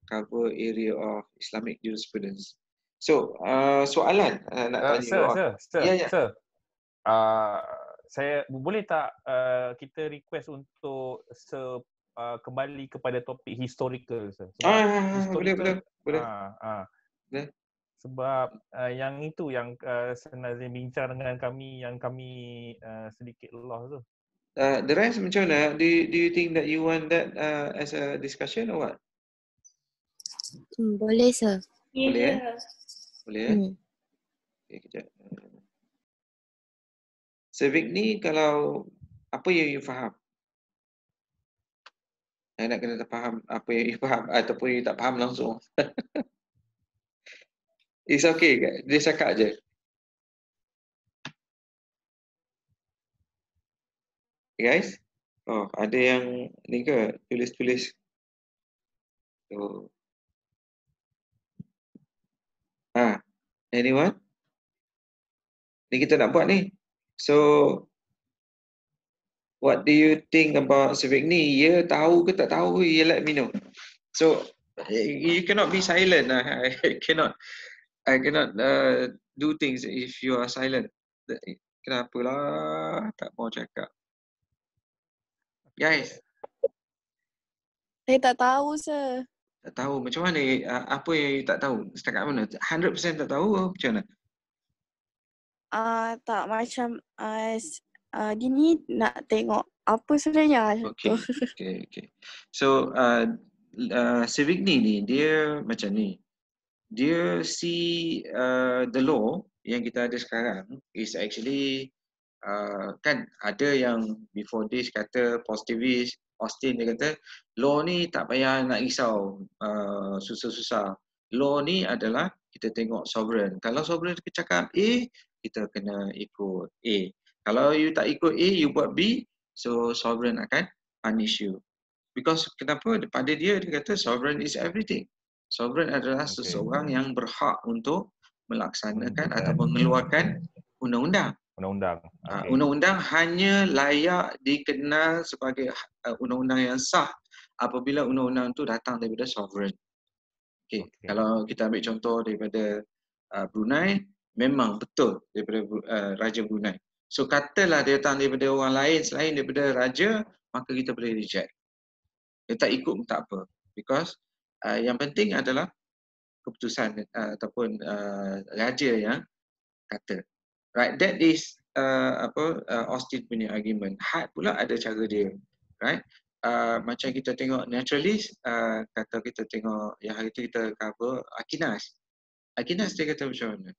cover area of Islamic jurisprudence. So, soalan nak tanya you all. Ya. Sir. Saya boleh tak kita request untuk kembali kepada topik historical, sir? Sebab Boleh. Boleh. Sebab yang itu yang sebenarnya bincang dengan kami yang kami sedikit lost tu. The rest macam mana? Do you think that you want that as a discussion or what? Boleh, sir. Boleh. Okay, kejap. Civic ni kalau apa yang you faham? Saya nak kena faham apa yang you faham ataupun you tak faham langsung. It's okay, dia cakap je. Guys? Oh, ada yang ni ke? Tulis-tulis. So. Anyone? Ni kita nak buat ni. So, what do you think about civic ni? Ya tahu ke tak tahu, you let me know. So, you cannot be silent. I cannot do things if you are silent. Kenapalah tak mau cakap? Guys. Saya tak tahu, sir. Tak tahu macam mana? Apa yang you tak tahu? Setakat mana? 100% tak tahu macam mana? Tak macam dia ni nak tengok apa sebenarnya. Okay. So, civic ni dia macam ni. Dia see the law yang kita ada sekarang is actually kan ada yang before this kata positivist, Austin dia kata law ni tak payah nak risau susah-susah. Law ni adalah kita tengok sovereign. Kalau sovereign cakap A, kita kena ikut A. Kalau you tak ikut A, you buat B, so sovereign akan punish you. Because kenapa? Pada dia kata sovereign is everything. Sovereign adalah seseorang yang berhak untuk melaksanakan atau mengeluarkan undang-undang. Undang-undang hanya layak dikenal sebagai undang-undang yang sah apabila undang-undang itu datang daripada sovereign. Kalau kita ambil contoh daripada Brunei, memang betul daripada Raja Brunei. So katalah dia datang daripada orang lain selain daripada raja, maka kita boleh reject. Dia tak ikut pun tak apa. Because yang penting adalah keputusan ataupun raja yang kata. Right, that is Austin punya argument. Had pula ada cara dia. Right? Macam kita tengok naturalist, kata kita tengok yang hari tu kita cover Aquinas. Aquinas dia kata macam mana?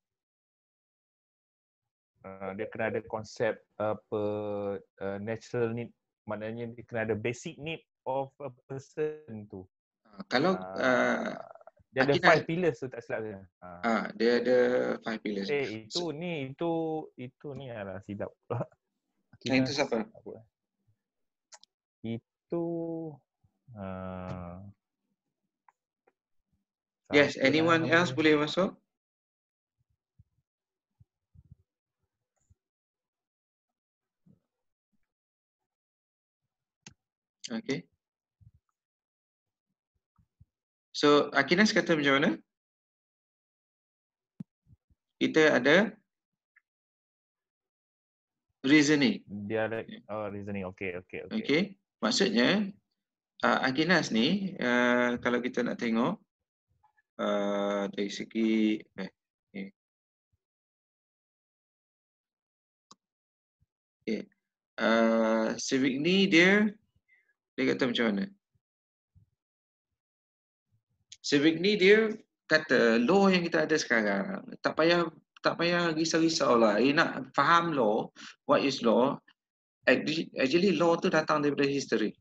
Dia kena ada konsep natural need, maknanya dia kena ada basic need of a person tu. Kalau dia ada 5 pillars tu tak silap saya. Dia ada 5 pillars. Itu ni adalah silap pula. Itu siapa? Itu yes, anyone else boleh masuk? Okay. So, Aquinas kata macam mana? Kita ada reasoning. Dia ada reasoning. Okay. Maksudnya Aquinas ni kalau kita nak tengok dari segi civic ni dia kata macam mana? Civic ni dia kata law yang kita ada sekarang tak payah risau-risau lah. Nak faham law, what is law? Actually law tu datang daripada history.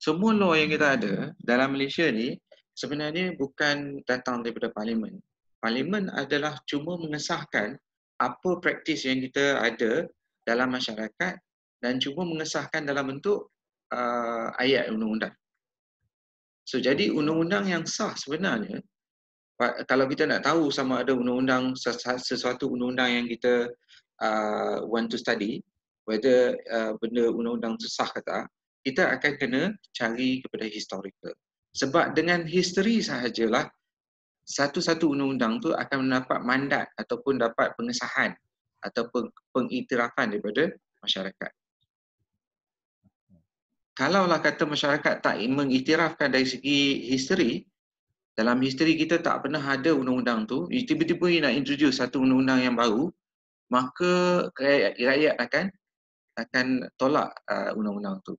Semua law yang kita ada dalam Malaysia ni sebenarnya bukan datang daripada parlimen. Parlimen adalah cuma mengesahkan apa praktis yang kita ada dalam masyarakat dan cuma mengesahkan dalam bentuk ayat undang-undang. So jadi undang-undang yang sah sebenarnya, kalau kita nak tahu sama ada undang-undang sesuatu undang-undang yang kita want to study, whether benda undang-undang itu sah ke tak, kita akan kena cari kepada historical. Sebab dengan history sahajalah satu-satu undang-undang tu akan mendapat mandat ataupun dapat pengesahan atau pengiktirafan daripada masyarakat. Kalaulah kata masyarakat tak mengiktirafkan dari segi history, dalam history kita tak pernah ada undang-undang tu, tiba-tiba nak introduce satu undang-undang yang baru, maka rakyat akan tolak undang-undang tu.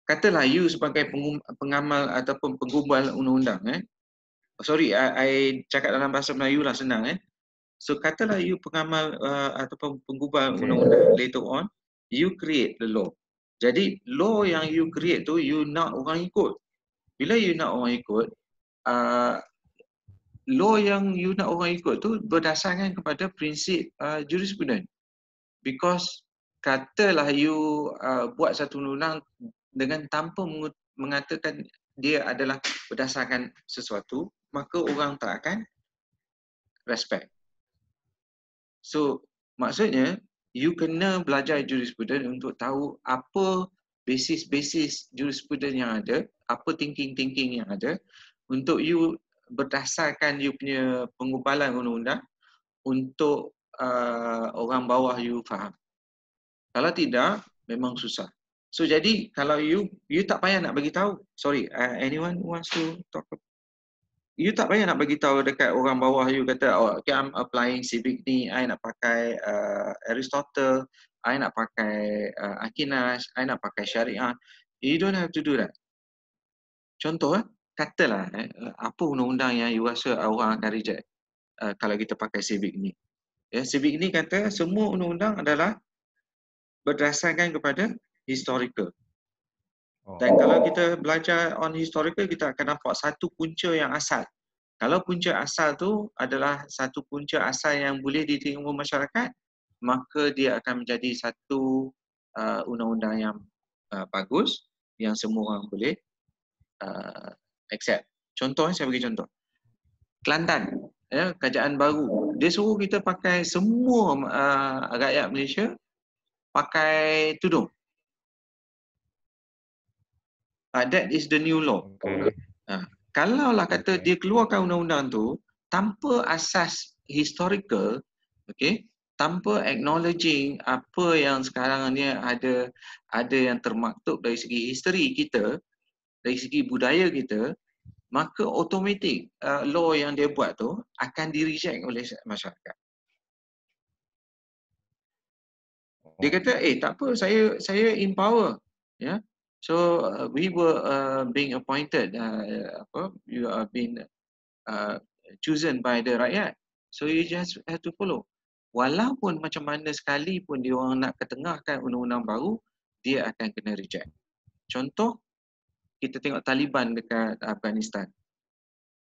Katalah you sebagai pengamal ataupun penggubal undang-undang, sorry, I cakap dalam bahasa Melayu lah, senang. So katalah you pengamal ataupun penggubal undang-undang, later on you create the law. Jadi law yang you create tu you nak orang ikut. Bila you nak orang ikut, law yang you nak orang ikut tu berdasarkan kepada prinsip jurisprudence. Because katalah you buat satu undang dengan tanpa mengatakan dia adalah berdasarkan sesuatu, maka orang tak akan respect. So maksudnya you kena belajar jurisprudence untuk tahu apa basis-basis jurisprudence yang ada, apa thinking-thinking yang ada, untuk you berdasarkan you punya pengubalan undang-undang untuk orang bawah you faham. Kalau tidak, memang susah. So jadi kalau you tak payah nak bagi tahu. Sorry, anyone wants to talk? You tak payah nak bagi tahu dekat orang bawah you kata, oh, okay, I'm applying civic ni, I nak pakai Aristotle, I nak pakai Aquinas, I nak pakai Syariah. You don't have to do that. Contoh, katalah apa undang-undang yang you rasa orang akan reject kalau kita pakai civic ni. Civic ni kata semua undang-undang adalah berdasarkan kepada historical. Dan kalau kita belajar on historical, kita akan nampak satu punca yang asal. Kalau punca asal tu adalah satu punca asal yang boleh diterima masyarakat, maka dia akan menjadi satu undang-undang yang bagus, yang semua orang boleh accept. Contoh, saya bagi contoh. Kelantan, kerajaan baru. Dia suruh kita pakai semua rakyat Malaysia pakai tudung. That is the new law. Kalaulah kata dia keluarkan undang-undang tu tanpa asas historical, tanpa acknowledging apa yang sekarang ni ada yang termaktub dari segi history kita, dari segi budaya kita, maka automatik law yang dia buat tu akan di-reject oleh masyarakat. Dia kata, tak apa, saya in power, So we were being appointed, you are being chosen by the rakyat. So you just have to follow. Walaupun macam mana sekalipun dia orang nak ketengahkan undang-undang baru, dia akan kena reject. Contoh, kita tengok Taliban dekat Afghanistan.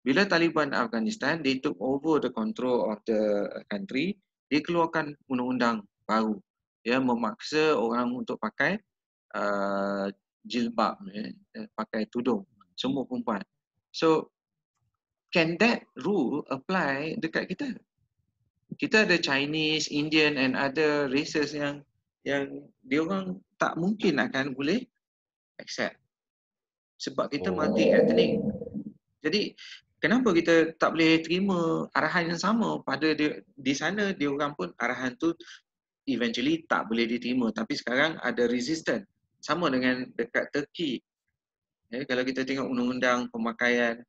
Bila Taliban Afghanistan, they took over the control of the country, dia keluarkan undang-undang baru. Dia memaksa orang untuk pakai jilbab, pakai tudung, semua perempuan. So, can that rule apply dekat kita? Kita ada Chinese, Indian and other races yang dia orang tak mungkin akan boleh accept. Sebab kita multi-ethnic. Jadi, kenapa kita tak boleh terima arahan yang sama pada dia, di sana dia orang pun arahan tu eventually tak boleh diterima. Tapi sekarang ada resistance. Sama dengan dekat Turki. Kalau kita tengok undang-undang pemakaian,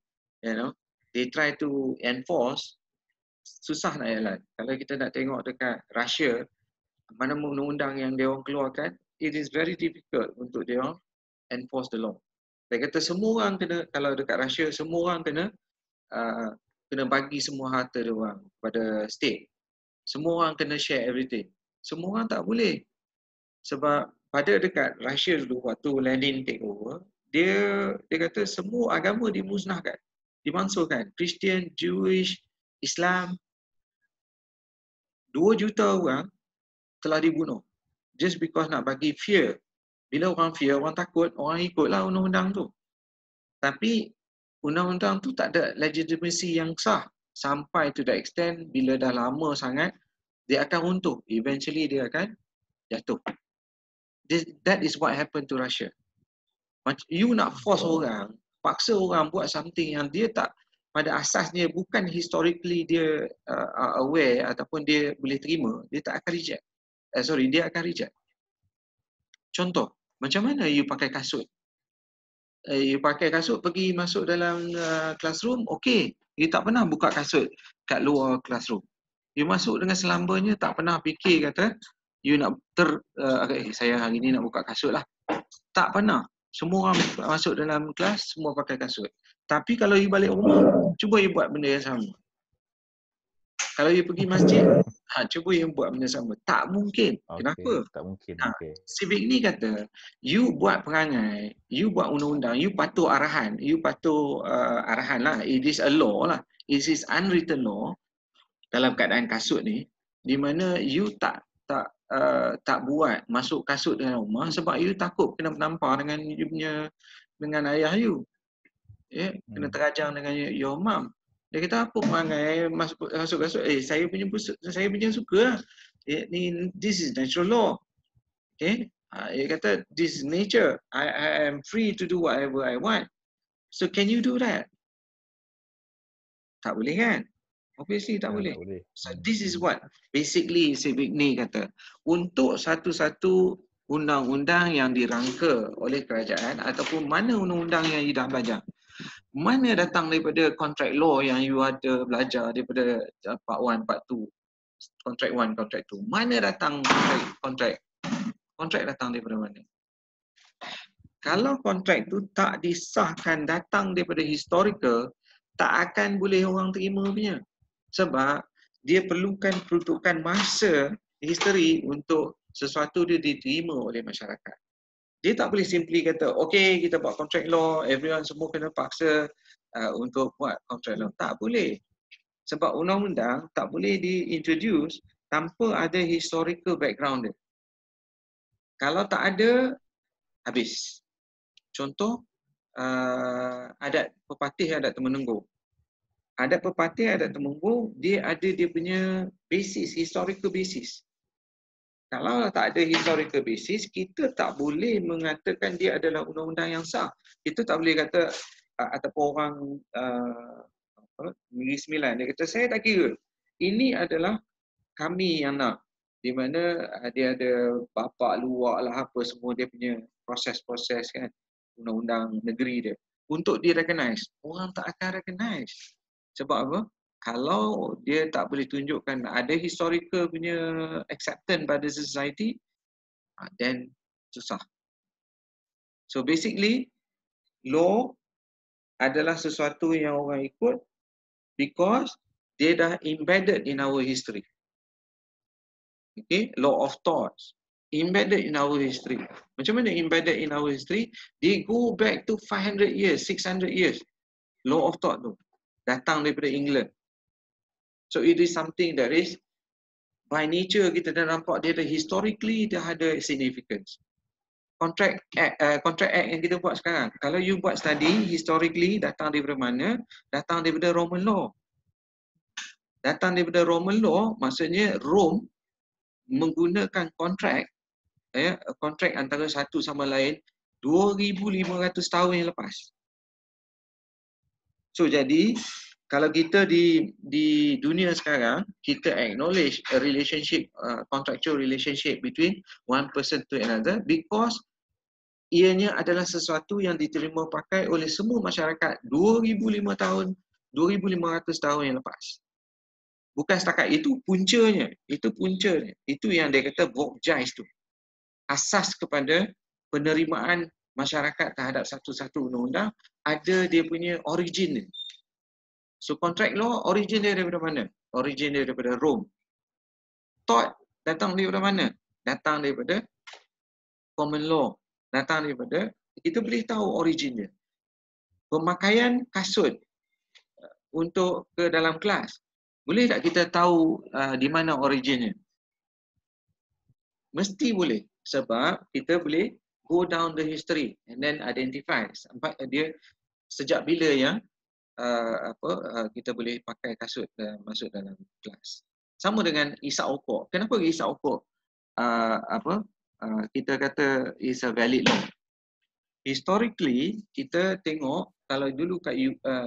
they try to enforce, susah nak jalan. Kalau kita nak tengok dekat Russia, mana undang-undang yang dia orang keluarkan, it is very difficult untuk dia orang enforce the law. Dia kata semua orang kena, kalau dekat Russia, semua orang kena bagi semua harta dia orang pada state. Semua orang kena share everything. Semua orang tak boleh. Sebab pada dekat Russia dulu waktu Lenin take over, dia kata semua agama dimusnahkan, dimansuhkan. Christian, Jewish, Islam. 2 juta orang telah dibunuh. Just because nak bagi fear. Bila orang fear, orang takut, orang ikutlah undang-undang tu. Tapi undang-undang tu tak ada legitimacy yang sah. Sampai to the extent bila dah lama sangat, dia akan runtuh. Eventually dia akan jatuh. That is what happened to Russia. You nak force orang paksa orang buat something yang dia tak, pada asasnya bukan historically dia aware ataupun dia boleh terima, dia tak akan reject. Dia akan reject. Contoh, macam mana you pakai kasut? You pakai kasut pergi masuk dalam classroom, okey. You tak pernah buka kasut kat luar classroom. You masuk dengan selambanya, tak pernah fikir kata you nak saya hari ni nak buka kasut lah. Tak pernah. Semua orang masuk dalam kelas, semua pakai kasut. Tapi kalau you balik rumah, cuba you buat benda yang sama. Kalau you pergi masjid, cuba you buat benda sama. Tak mungkin. Okay, kenapa? Tak mungkin. Okay. Civic ni kata, you buat perangai, you buat undang-undang, you patuh arahan. You patuh arahan lah. It is a law lah. It is unwritten law dalam keadaan kasut ni, di mana you tak buat masuk kasut dalam rumah sebab you takut kena menampar dengan you punya, dengan ayah you. Kena terajang dengan your mum. Dia kata apa perangai masuk kasut? Saya punya suka lah. This is natural law. Okay? Dia kata this is nature. I am free to do whatever I want. So can you do that? Tak boleh kan? Obviously tak boleh. So this is what basically Civic ni kata. Untuk satu-satu undang-undang yang dirangka oleh kerajaan ataupun mana undang-undang yang you dah belajar, mana datang daripada contract law yang you ada belajar daripada part 1, part 2, contract 1, contract 2. Mana datang contract datang daripada mana? Kalau kontrak tu tak disahkan datang daripada historical, tak akan boleh orang terima punya. Sebab dia perlukan peruntukan masa history untuk sesuatu dia diterima oleh masyarakat. Dia tak boleh simply kata, okay, kita buat contract law, everyone semua kena paksa untuk buat contract law. Tak boleh. Sebab undang-undang tak boleh di-introduce tanpa ada historical background dia. Kalau tak ada, habis. Contoh, adat pepatih, adat Temenunggur. Adat pepatih, adat Temenunggur, dia ada dia punya basis, historical basis. Kalau tak ada historical basis, kita tak boleh mengatakan dia adalah undang-undang yang sah. Kita tak boleh kata, ataupun orang Negeri Sembilan, dia kata, saya tak kira. Ini adalah kami yang nak. Di mana dia ada bapak luar lah apa semua dia punya proses-proses kan, undang-undang negeri dia. Untuk di recognize, orang tak akan recognize. Sebab apa? Kalau dia tak boleh tunjukkan ada historical punya acceptance pada society, then susah. So basically, law adalah sesuatu yang orang ikut because dia dah embedded in our history. Okay, law of thoughts embedded in our history. Macam mana embedded in our history? They go back to 500 years, 600 years. Law of thought tu datang daripada England. So it is something that is by nature kita dah nampak dia ada historically dah ada significance. Contract Act yang kita buat sekarang, kalau you buat study historically datang daripada mana? Datang daripada Roman law. Datang daripada Roman law maksudnya Rome menggunakan kontrak antara satu sama lain 2,500 tahun yang lepas. So jadi kalau kita di dunia sekarang, kita acknowledge a relationship, contractual relationship between one person to another because ianya adalah sesuatu yang diterima pakai oleh semua masyarakat 2,500 tahun yang lepas. Bukan setakat itu, puncanya. Itu yang dia kata Vogtgeist tu. Asas kepada penerimaan masyarakat terhadap satu-satu undang-undang ada dia punya origin dia. So contract law, origin dia daripada mana? Origin dia daripada Rome. Thought datang daripada mana? Datang daripada common law. Datang daripada, kita boleh tahu origin dia. Pemakaian kasut untuk ke dalam kelas, boleh tak kita tahu di mana originnya? Mesti boleh. Sebab kita boleh go down the history and then identify sampai dia sejak bila yang kita boleh pakai kasut masuk dalam kelas. Sama dengan isap okok. Kenapa isap okok kita kata is a valid law? Historically kita tengok kalau dulu kat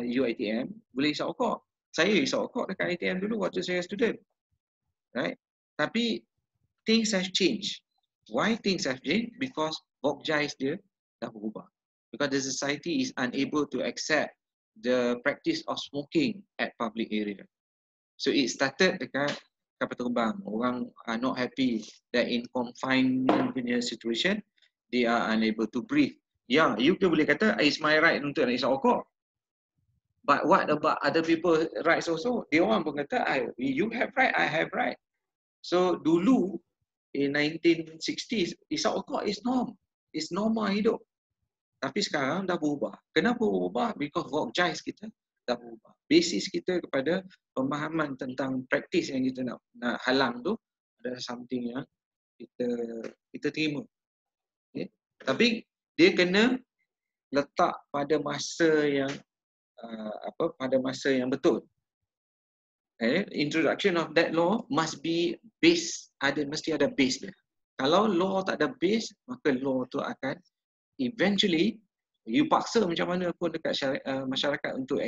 UiTM boleh isap rokok. Saya isap rokok dekat ITM dulu waktu saya student. Right? Tapi things have changed. Why things have changed? Because Vogtjais dia dah berubah. Because the society is unable to accept the practice of smoking at public area. So it started dekat kapal terbang. Orang are not happy that in confinement punya situation, they are unable to breathe. Ya, you boleh kata it's my right untuk nak isap rokok. But what about other people rights also? Dia orang pun kata, you have right, I have right. So dulu in 1960s, isap rokok is norm. It's normal hidup. Tapi sekarang dah berubah. Kenapa berubah? Because Vogtjais kita dah berubah. Basis kita kepada pemahaman tentang praktis yang kita nak halang tu adalah something yang kita terima. Okay? Tapi dia kena letak pada masa yang pada masa yang betul. Introduction of that law must be base, mesti ada base dia. Kalau law tak ada base, maka law tu akan eventually you paksa macam mana pun dekat masyarakat untuk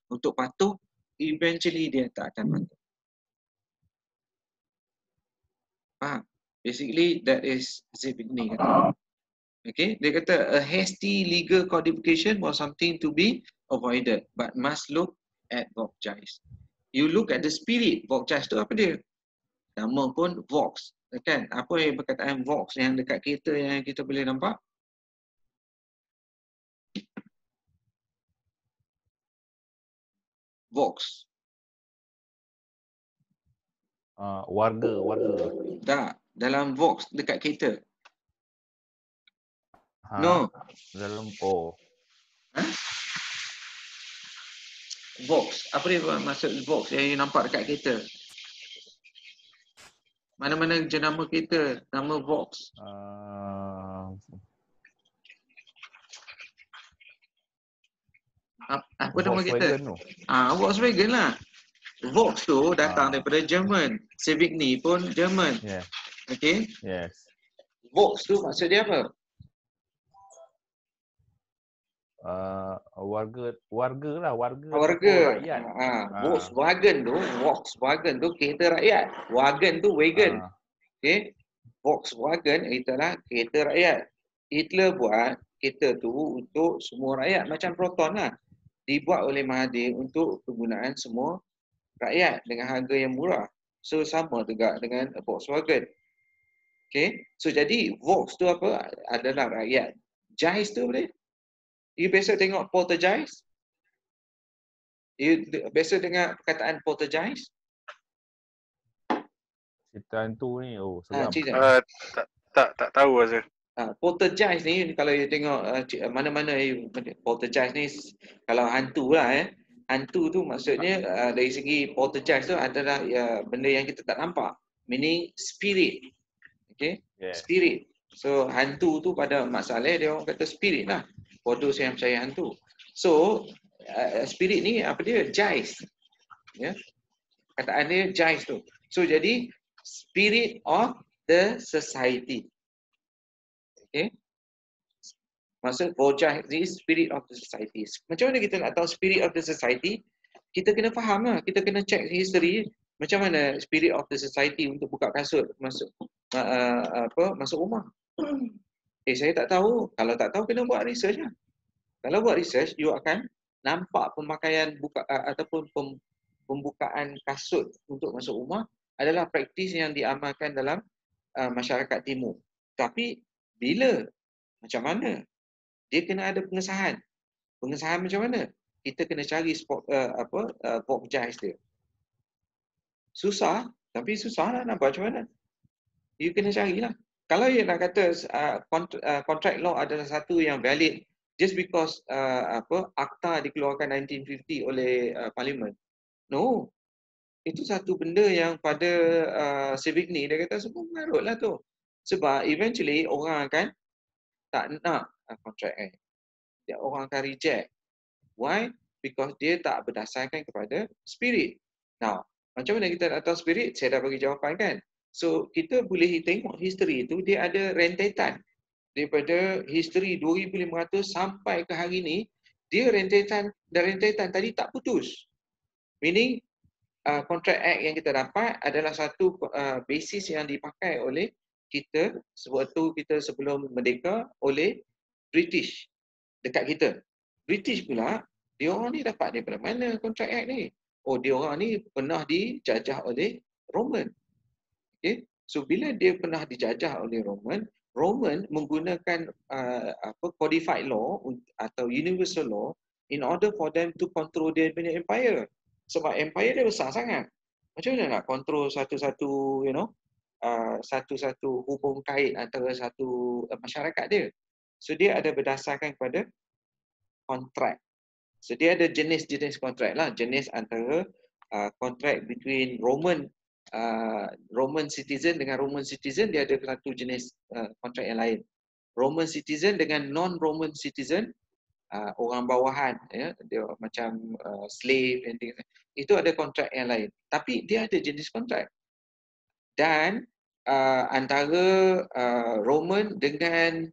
untuk patuh, eventually dia tak akan patuh. Faham? Basically that is Zebigny kata. Okay, dia kata a hasty legal codification was something to be avoided, but must look at Vogtjais. You look at the spirit. Vogtjais tu apa dia? Nama pun Vox, kan? Apa yang perkataan Vox yang dekat kereta yang kita boleh nampak? Vox. Warga. Tak, dalam Vox dekat kereta. No. Dalam Vox. Apa dia maksud Vox yang you nampak dekat kereta? Mana-mana jenama kereta, nama Vox. Apa nama kereta? Volkswagen lah. Vox tu datang daripada Jerman. Savigny pun Jerman. Yeah. Okay? Yes. Vox tu maksud dia apa? Warga lah. Rakyat. Volkswagen tu kereta rakyat. Wagon tu wagon. Okay? Volkswagen itulah kereta rakyat. Hitler buat kereta tu untuk semua rakyat, macam Proton lah. Dibuat oleh Mahathir untuk penggunaan semua rakyat dengan harga yang murah. So sama juga dengan Volkswagen. Okay? So jadi Vox tu apa? Adalah rakyat. Jais tu boleh? You biasa tengok poltergeist? You biasa dengar perkataan poltergeist? Cerita hantu ni, seram. Tak tahu Azhar. Poltergeist ni, kalau you tengok mana-mana poltergeist ni, kalau hantu lah hantu tu maksudnya dari segi poltergeist tu adalah benda yang kita tak nampak. Meaning spirit. Okay? Yeah. Spirit. So hantu tu pada Mak Saleh dia orang kata spirit lah. Bodoh saya percaya hantu. So spirit ni apa dia? Jais. Ya. Kataan dia jais tu. So jadi spirit of the society. Okay. Maksud Vogtjais ni spirit of the society. Macam mana kita nak tahu spirit of the society? Kita kena faham lah. Kita kena check history. Macam mana spirit of the society untuk buka kasut masuk rumah. Saya tak tahu. Kalau tak tahu, kena buat research lah. Kalau buat research, you akan nampak pemakaian ataupun pembukaan kasut untuk masuk rumah adalah praktis yang diamalkan dalam masyarakat timur. Tapi bila? Macam mana? Dia kena ada pengesahan. Pengesahan macam mana? Kita kena cari Vogtjais dia. Susah, tapi susah lah nak buat macam mana. You kena carilah. Kalau you nak kata contract law adalah satu yang valid just because akta dikeluarkan 1950 oleh parlimen. No. Itu satu benda yang pada Savigny dia kata semua mengarutlah tu. Sebab eventually orang akan tak nak contract orang akan reject. Why? Because dia tak berdasarkan kepada spirit. Now, macam mana kita nak tahu spirit? Saya dah bagi jawapan kan? So, kita boleh tengok history itu, dia ada rentetan. Daripada history 2500 sampai ke hari ni, dia rentetan tadi tak putus. Meaning Contract Act yang kita dapat adalah satu basis yang dipakai oleh kita sewaktu kita sebelum merdeka oleh British dekat kita. British pula, dia orang ni dapat daripada mana Contract Act ni? Oh, dia orang ni pernah dijajah oleh Roman. Okay? So bila dia pernah dijajah oleh Roman menggunakan codified law atau universal law in order for them to control their empire. Sebab empire dia besar sangat. Macam mana nak kontrol satu-satu, satu-satu hubung kait antara satu masyarakat dia. So dia ada berdasarkan kepada kontrak. So dia ada jenis-jenis kontrak lah. Jenis antara kontrak between Roman citizen dengan Roman citizen, dia ada satu jenis kontrak yang lain. Roman citizen dengan non-Roman citizen, orang bawahan, ya, dia macam slave and things, itu ada kontrak yang lain. Tapi dia ada jenis kontrak. Dan antara Roman dengan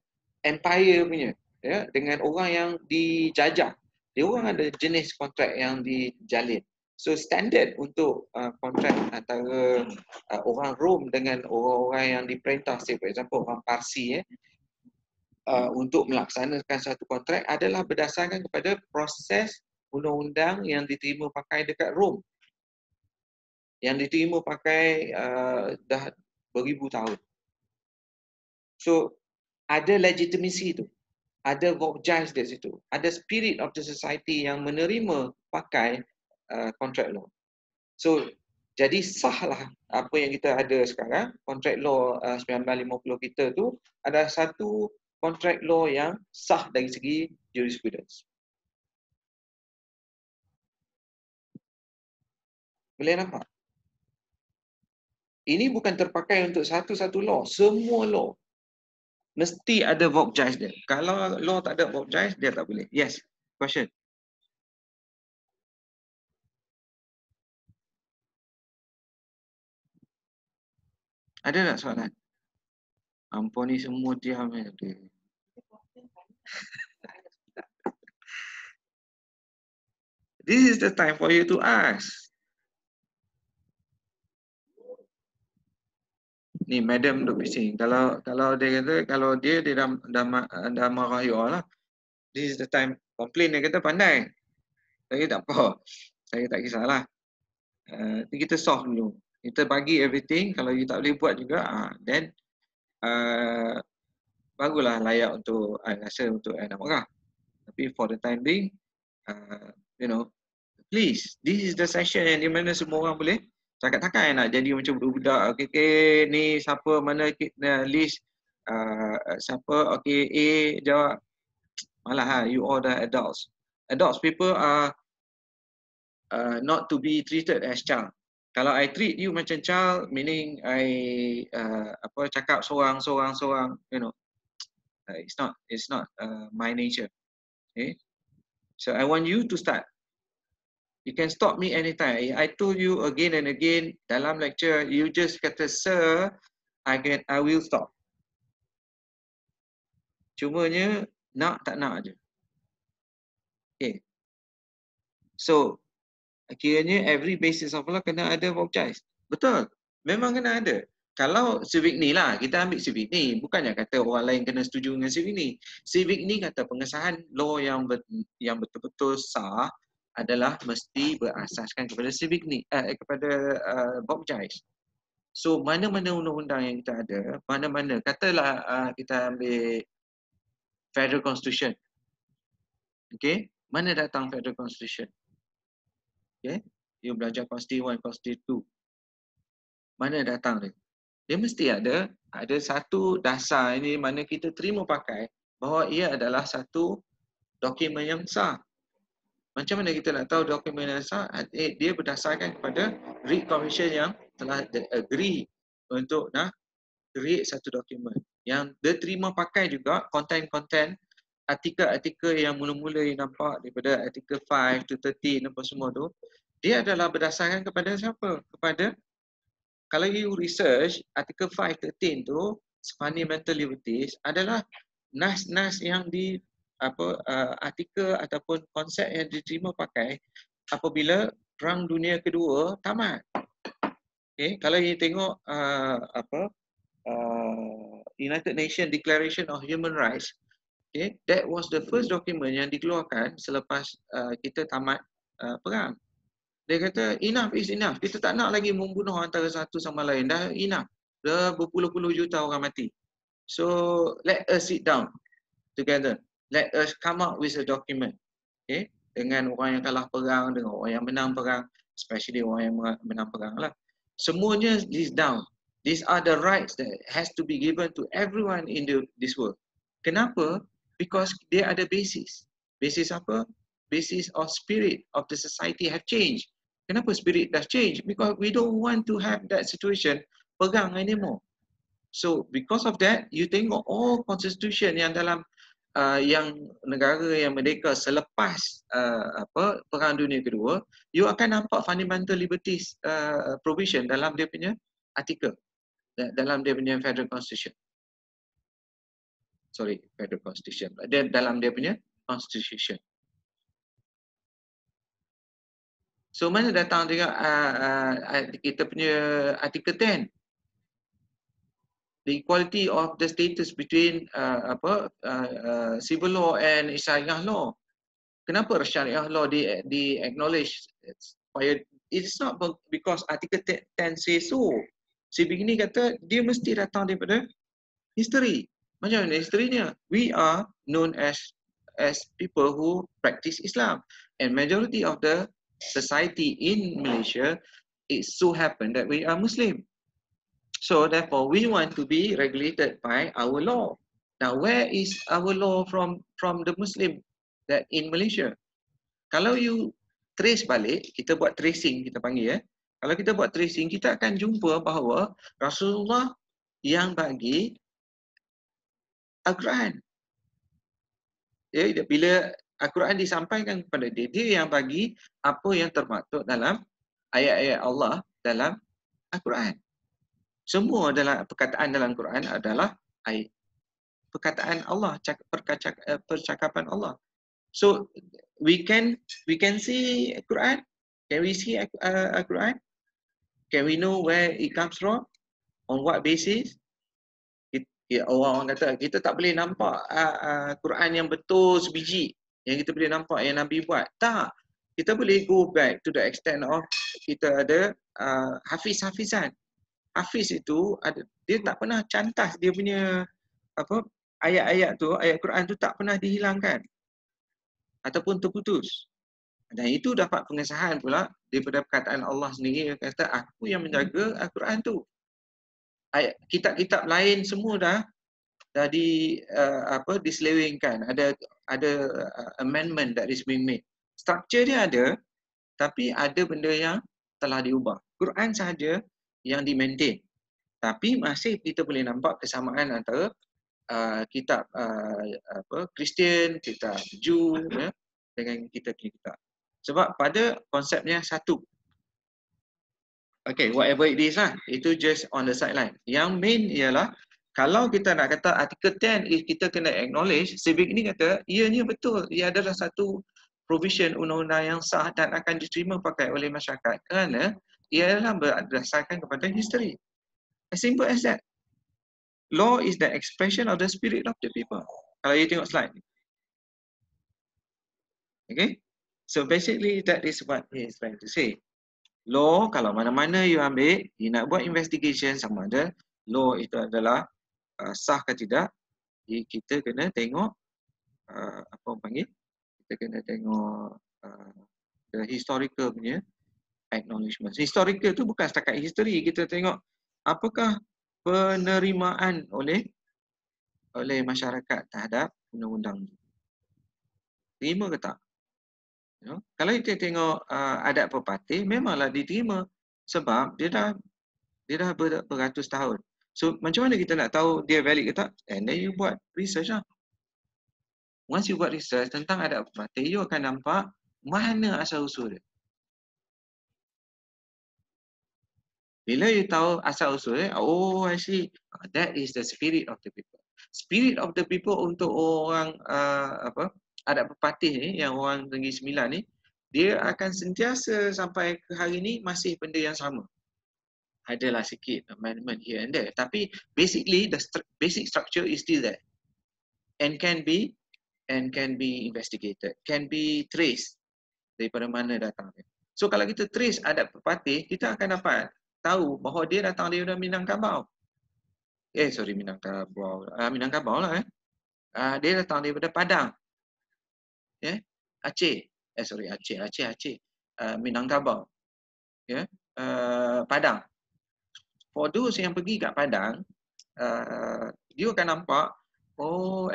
empire punya, ya, dengan orang yang dijajah, dia orang ada jenis kontrak yang dijalin. So standard untuk kontrak antara orang Rom dengan orang-orang yang diperintah, say for example orang Parsi, untuk melaksanakan satu kontrak adalah berdasarkan kepada proses undang-undang yang diterima pakai dekat Rom. Yang diterima pakai dah beribu tahun. So ada legitimacy tu. Ada vogue di situ. Ada spirit of the society yang menerima pakai contract law. So jadi sahlah apa yang kita ada sekarang. Contract law 1950 kita tu ada satu contract law yang sah dari segi jurisprudence. Boleh nampak? Ini bukan terpakai untuk satu-satu law, semua law mesti ada vogue dia. Kalau law tak ada vogue dia tak boleh. Yes, question. Ada tak soalan? Ampun ni semua diam. This is the time for you to ask. Ni madam duk bising. Kalau dia kata kalau dia dah marah you all lah. This is the time. Complain dia kata pandai. Saya tak apa. Saya tak kisahlah. Kita solve dulu. Kita bagi everything. Kalau you tak boleh buat juga, then barulah layak untuk rasa untuk nak marah. Tapi for the time being, please, this is the session yang di mana semua orang boleh cakap-cakap nak jadi macam budak-budak. Okay, ni siapa, mana list, siapa, okay, A jawab. Malah you all the adults. Adults people are not to be treated as child. Kalau I treat you macam child, meaning I cakap seorang, it's not my nature. Okay, so I want you to start. You can stop me anytime. I told you again and again dalam lecture, you just kata sir, I will stop. Cumanya nak tak nak je. Okay. So kiranya every basis of law kena ada vogue. Betul. Memang kena ada. Kalau civic ni lah, kita ambil civic ni. Bukannya kata orang lain kena setuju dengan civic ni. Civic ni kata pengesahan law yang betul-betul sah adalah mesti berasaskan kepada civic ni, kepada vogue. So mana-mana undang-undang yang kita ada, mana-mana, katalah kita ambil Federal Constitution. Okay, mana datang Federal Constitution? Okay, you belajar Constitution 1, Constitution 2. Mana datang dia? Dia mesti ada satu dasar ini mana kita terima pakai bahawa ia adalah satu dokumen yang sah. Macam mana kita nak tahu dokumen yang sah? Dia berdasarkan kepada Great Commission yang telah agree untuk nak create satu dokumen yang dia terima pakai juga konten-konten artikel-artikel yang mula-mula yang nampak daripada artikel 5 to 13 apa semua tu, dia adalah berdasarkan kepada siapa? Kepada, kalau you research artikel 5, 13 tu, fundamental liberties adalah nas-nas yang artikel ataupun konsep yang diterima pakai apabila Perang Dunia Kedua tamat. Okay, kalau you tengok United Nations Declaration of Human Rights, okay, that was the first document yang dikeluarkan selepas kita tamat perang. Dia kata enough is enough. Kita tak nak lagi membunuh antara satu sama lain. Dah enough. Dah berpuluh-puluh juta orang mati. So let us sit down together. Let us come up with a document. Okay? Dengan orang yang kalah perang, dengan orang yang menang perang, especially orang yang menang perang lah. Semuanya list down. These are the rights that has to be given to everyone in this world. Kenapa? Because they are the basis. Basis apa? Basis of spirit of the society have changed. Kenapa spirit dah change? Because we don't want to have that situation perang anymore. So because of that, you tengok all constitution yang dalam yang negara yang merdeka selepas Perang Dunia Kedua, you akan nampak fundamental liberties provision dalam dia punya artikel, dalam dia punya Federal Constitution. Sorry, Federal Constitution. Dalam dia punya Constitution. So mana datang juga kita punya artikel 10, the equality of the status between civil law and syariah law. Kenapa syariah law di acknowledge? It's not because article 10 says so. Si begini kata dia mesti datang daripada history. Macam mana historinya? We are known as people who practice Islam, and majority of the society in Malaysia, it so happen that we are Muslim. So therefore, we want to be regulated by our law. Now, where is our law from the Muslim that in Malaysia? Kalau you trace balik, kita buat tracing, kita panggil Kalau kita buat tracing, kita akan jumpa bahawa Rasulullah yang bagi Al-Quran. Bila Al-Quran disampaikan kepada dia, dia yang bagi apa yang termaktub dalam ayat-ayat Allah dalam Al-Quran. Semua dalam perkataan dalam Quran adalah perkataan Allah, percakapan Allah. So we can see Quran. Can we see Quran? Can we know where it comes from? On what basis? Orang kata kita tak boleh nampak Quran yang betul sebiji yang kita boleh nampak yang Nabi buat. Tak. Kita boleh go back to the extent of kita ada hafizan. Hafiz itu dia tak pernah cantas dia punya ayat-ayat tu, ayat Quran tu tak pernah dihilangkan ataupun terputus. Dan itu dapat pengesahan pula daripada perkataan Allah sendiri, yang kata aku yang menjaga Al-Quran tu. Kitab-kitab lain semua dah diselewengkan, ada amendment that is being made. Structure dia ada, tapi ada benda yang telah diubah. Quran sahaja yang di-maintain. Tapi masih kita boleh nampak kesamaan antara kitab Kristian, kitab Jew dengan kita kitab. Sebab pada konsepnya satu. Okay, whatever it is lah. Itu just on the sideline. Yang main ialah kalau kita nak kata artikel 10 kita kena acknowledge, Civic ni kata ianya betul. Ia adalah satu provision undang-undang yang sah dan akan diterima pakai oleh masyarakat kerana ia adalah berdasarkan kepada history. As simple as that. Law is the expression of the spirit of the people. Kalau you tengok slide. Okay? So basically that is what he is trying to say. Law, kalau mana-mana you ambil, you nak buat investigation sama ada law itu adalah sah ke tidak, kita kena tengok kita kena tengok the historical punya acknowledgement. Historical tu bukan setakat history, kita tengok apakah penerimaan oleh masyarakat terhadap undang-undang tu. Terima ke tak? Kalau kita tengok adat pepatih, memanglah diterima sebab dia dah beratus tahun. So macam mana kita nak tahu dia valid ke tak? And then you buat research lah. Once you buat research tentang adat pepatih, you akan nampak mana asal-usul dia. Bila you tahu asal-usul dia, oh I see, that is the spirit of the people. spirit of the people untuk orang adat pepatih ni, yang orang Negeri Sembilan ni, dia akan sentiasa sampai ke hari ni masih benda yang sama. Adalah sikit amendment here and there, tapi basically the basic structure is still there and can be investigated, can be traced daripada mana datang dia. So kalau kita trace adat pepatih, kita akan dapat tahu bahawa dia datang daripada Minangkabau. Minangkabau lah. Dia datang daripada Padang. Aceh. Aceh. Minangkabau. Padang. For those yang pergi kat Padang, dia akan nampak,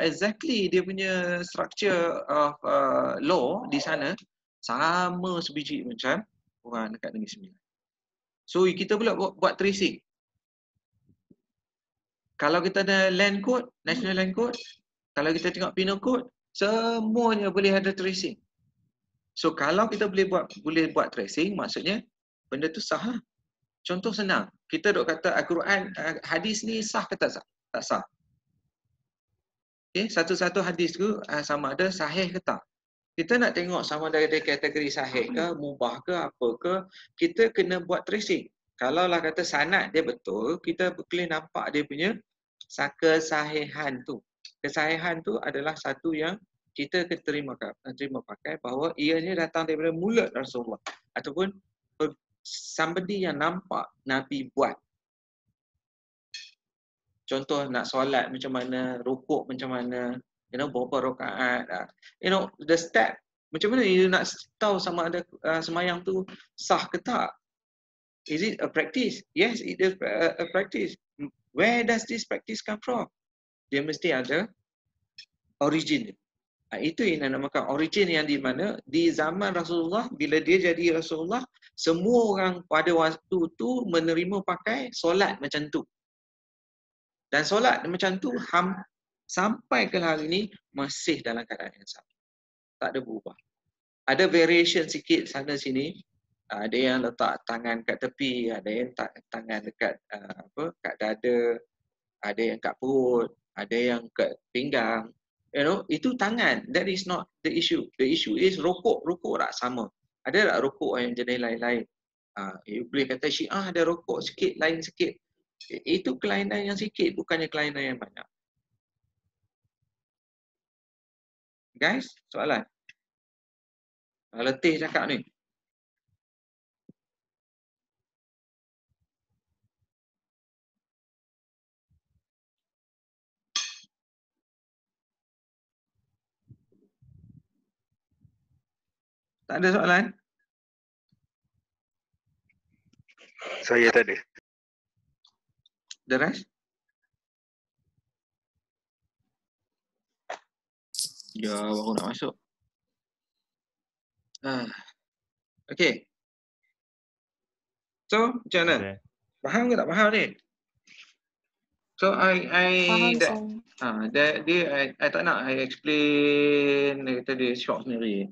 exactly dia punya structure of law di sana sama sebiji macam orang dekat Negeri Sembilan. So kita pula buat tracing. Kalau kita ada land code, national land code, kalau kita tengok penal code, semuanya boleh ada tracing. So kalau kita boleh buat tracing, maksudnya benda tu sah lah. Contoh senang, kita duk kata Al-Quran, hadis ni sah ke tak sah? Tak sah. Satu-satu hadis tu sama ada sahih ke tak? Kita nak tengok sama ada kategori sahih ke, mubah ke, apa ke, kita kena buat tracing. Kalau lah kata sanad dia betul, kita boleh nampak dia punya kesahihan tu. Kesahihan tu adalah satu yang kita terima pakai bahawa ianya datang daripada mulut Rasulullah ataupun somebody yang nampak Nabi buat. Contoh nak solat macam mana, rukuk macam mana, berapa rakaat, the step, macam mana you nak tahu sama ada semayang tu sah ke tak? Is it a practice? Yes, it is a practice. Where does this practice come from? Dia mesti ada origin. Itu yang dinamakan origin, yang di mana di zaman Rasulullah, bila dia jadi Rasulullah, semua orang pada waktu tu menerima pakai solat macam tu. Dan solat macam tu sampai ke hari ini masih dalam keadaan yang sama. Tak ada berubah. Ada variation sikit sana sini. Ada yang letak tangan kat tepi, ada yang tangan dekat kat dada, ada yang kat perut, ada yang kat pinggang. Itu tangan. That is not the issue. The issue is rokok tak sama. Ada tak rokok yang jenis lain-lain? You boleh kata Syiah ada rokok sikit, lain sikit. Itu kelainan yang sikit, bukannya kelainan yang banyak. Guys, soalan? Letih cakap ni. Tak ada soalan? Saya tak ada. The rest? Ya, baru nak masuk. Okay. So, macam mana? Okay. Faham ke tak faham ni? So, I tak nak I explain, dia kata dia shock sendiri.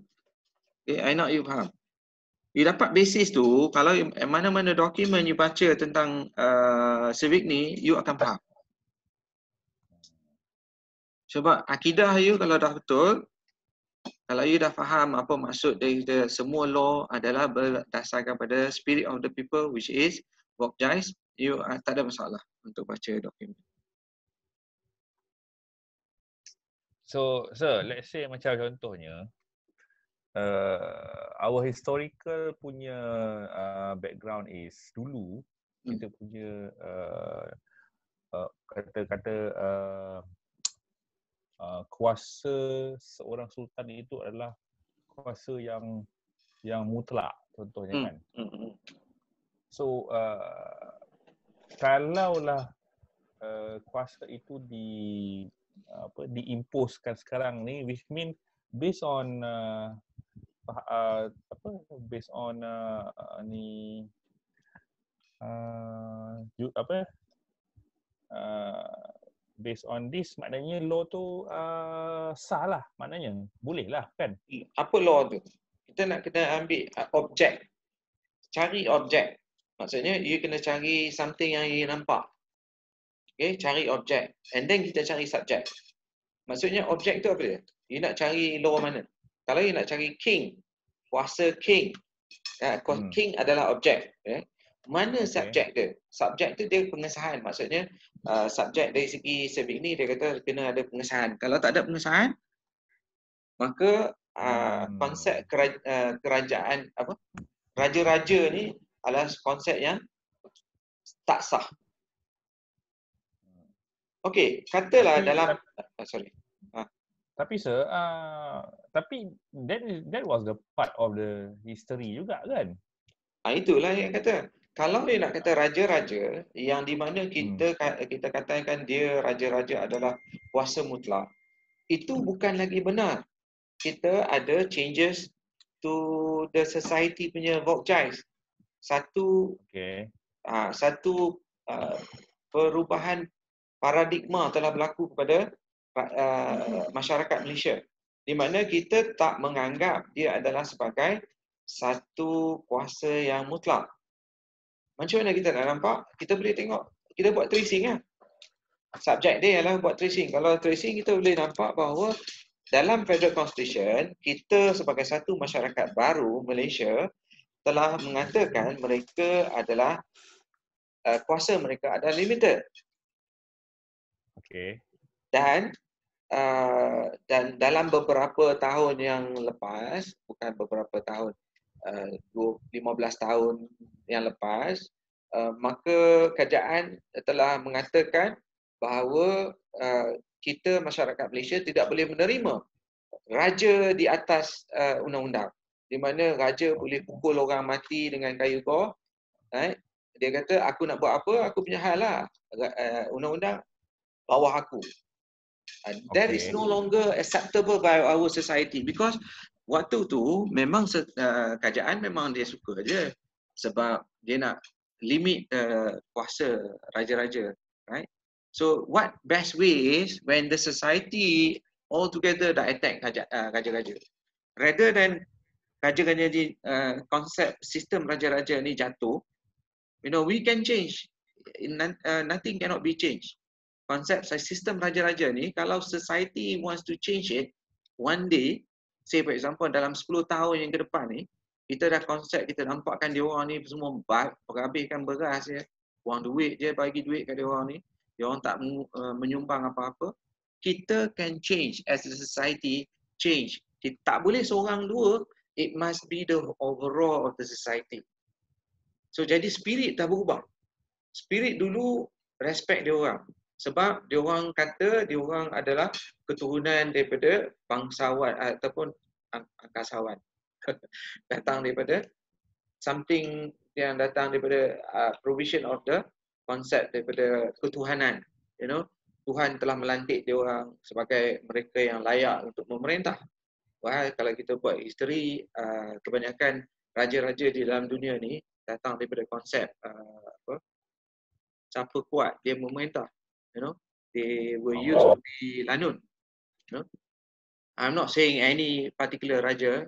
Okay, I nak you faham. You dapat basis tu, kalau mana-mana dokumen you baca tentang civic ni, you akan faham. Sebab akidah you kalau dah betul, kalau you dah faham apa maksud dari semua law adalah berdasarkan pada spirit of the people, which is work justice, you tak ada masalah untuk baca dokumen. So, sir, let's say macam contohnya, our historical punya background is dulu kita punya kata-kata kuasa seorang sultan itu adalah kuasa yang mutlak, contohnya kan. So kalaulah kuasa itu diimposkan sekarang ni, which mean based on based on this, maknanya law tu sah lah, maknanya boleh lah kan. Apa law tu? Kita nak kena ambil objek, cari objek. Maksudnya you kena cari something yang you nampak. Okay, cari objek. And then kita cari subjek. Maksudnya objek tu apa dia? You nak cari law mana? Kalau you nak cari king, kuasa king. King adalah objek. Mana subjek dia? Subjek tu dia pengesahan. Maksudnya subjek dari segi civic ni dia kata kena ada pengesahan. Kalau tak ada pengesahan, maka konsep kerajaan apa? Raja-raja ni adalah konsep yang tak sah. Okey, katalah dalam sorry. Tapi sir, tapi that was the part of the history juga kan? Itulah yang kata. Kalau dia nak kata raja-raja yang di mana kita katakan dia raja-raja adalah kuasa mutlak, itu bukan lagi benar. Kita ada changes to the society punya zeitgeist. Satu perubahan paradigma telah berlaku kepada masyarakat Malaysia, di mana kita tak menganggap dia adalah sebagai satu kuasa yang mutlak. Macam mana kita nak nampak? Kita boleh tengok, kita buat tracing lah. Subjek dia ialah buat tracing. Kalau tracing kita boleh nampak bahawa dalam Federal Constitution, kita sebagai satu masyarakat baru Malaysia telah mengatakan mereka adalah kuasa mereka adalah limited. Okey. Dan dalam beberapa tahun yang lepas, bukan beberapa tahun, 15 tahun yang lepas, maka kerajaan telah mengatakan bahawa kita masyarakat Malaysia tidak boleh menerima raja di atas undang-undang, di mana raja boleh pukul orang mati dengan kayu gor. Dia kata aku nak buat apa, aku punya hal lah, undang-undang bawah aku. That is no longer acceptable by our society, because waktu tu memang kerajaan memang dia suka je sebab dia nak limit kuasa raja-raja, right? So what best way is when the society all together dah attack raja-raja, rather than raja-raja ni konsep sistem raja-raja ni jatuh, we can change. Nothing cannot be changed. Konsep sistem raja-raja ni, kalau society wants to change it, one day, say for example dalam 10 tahun yang ke depan ni, kita dah konsep, kita nampakkan dia orang ni semua habiskan beras je, buang duit je, bagi duit kat dia orang ni, dia orang tak menyumbang apa-apa. Kita can change as a society, change. Kita tak boleh seorang dua, it must be the overall of the society. So jadi spirit dah berubah. Spirit dulu respect dia orang. Sebab dia orang kata dia orang adalah keturunan daripada bangsawan ataupun angkasawan. Datang daripada something yang datang daripada provision of the concept daripada ketuhanan. Tuhan telah melantik dia orang sebagai mereka yang layak untuk memerintah. Wah, kalau kita buat history, kebanyakan raja-raja di dalam dunia ni datang daripada konsep siapa kuat dia memerintah. They were used to be lanun. I'm not saying any particular raja.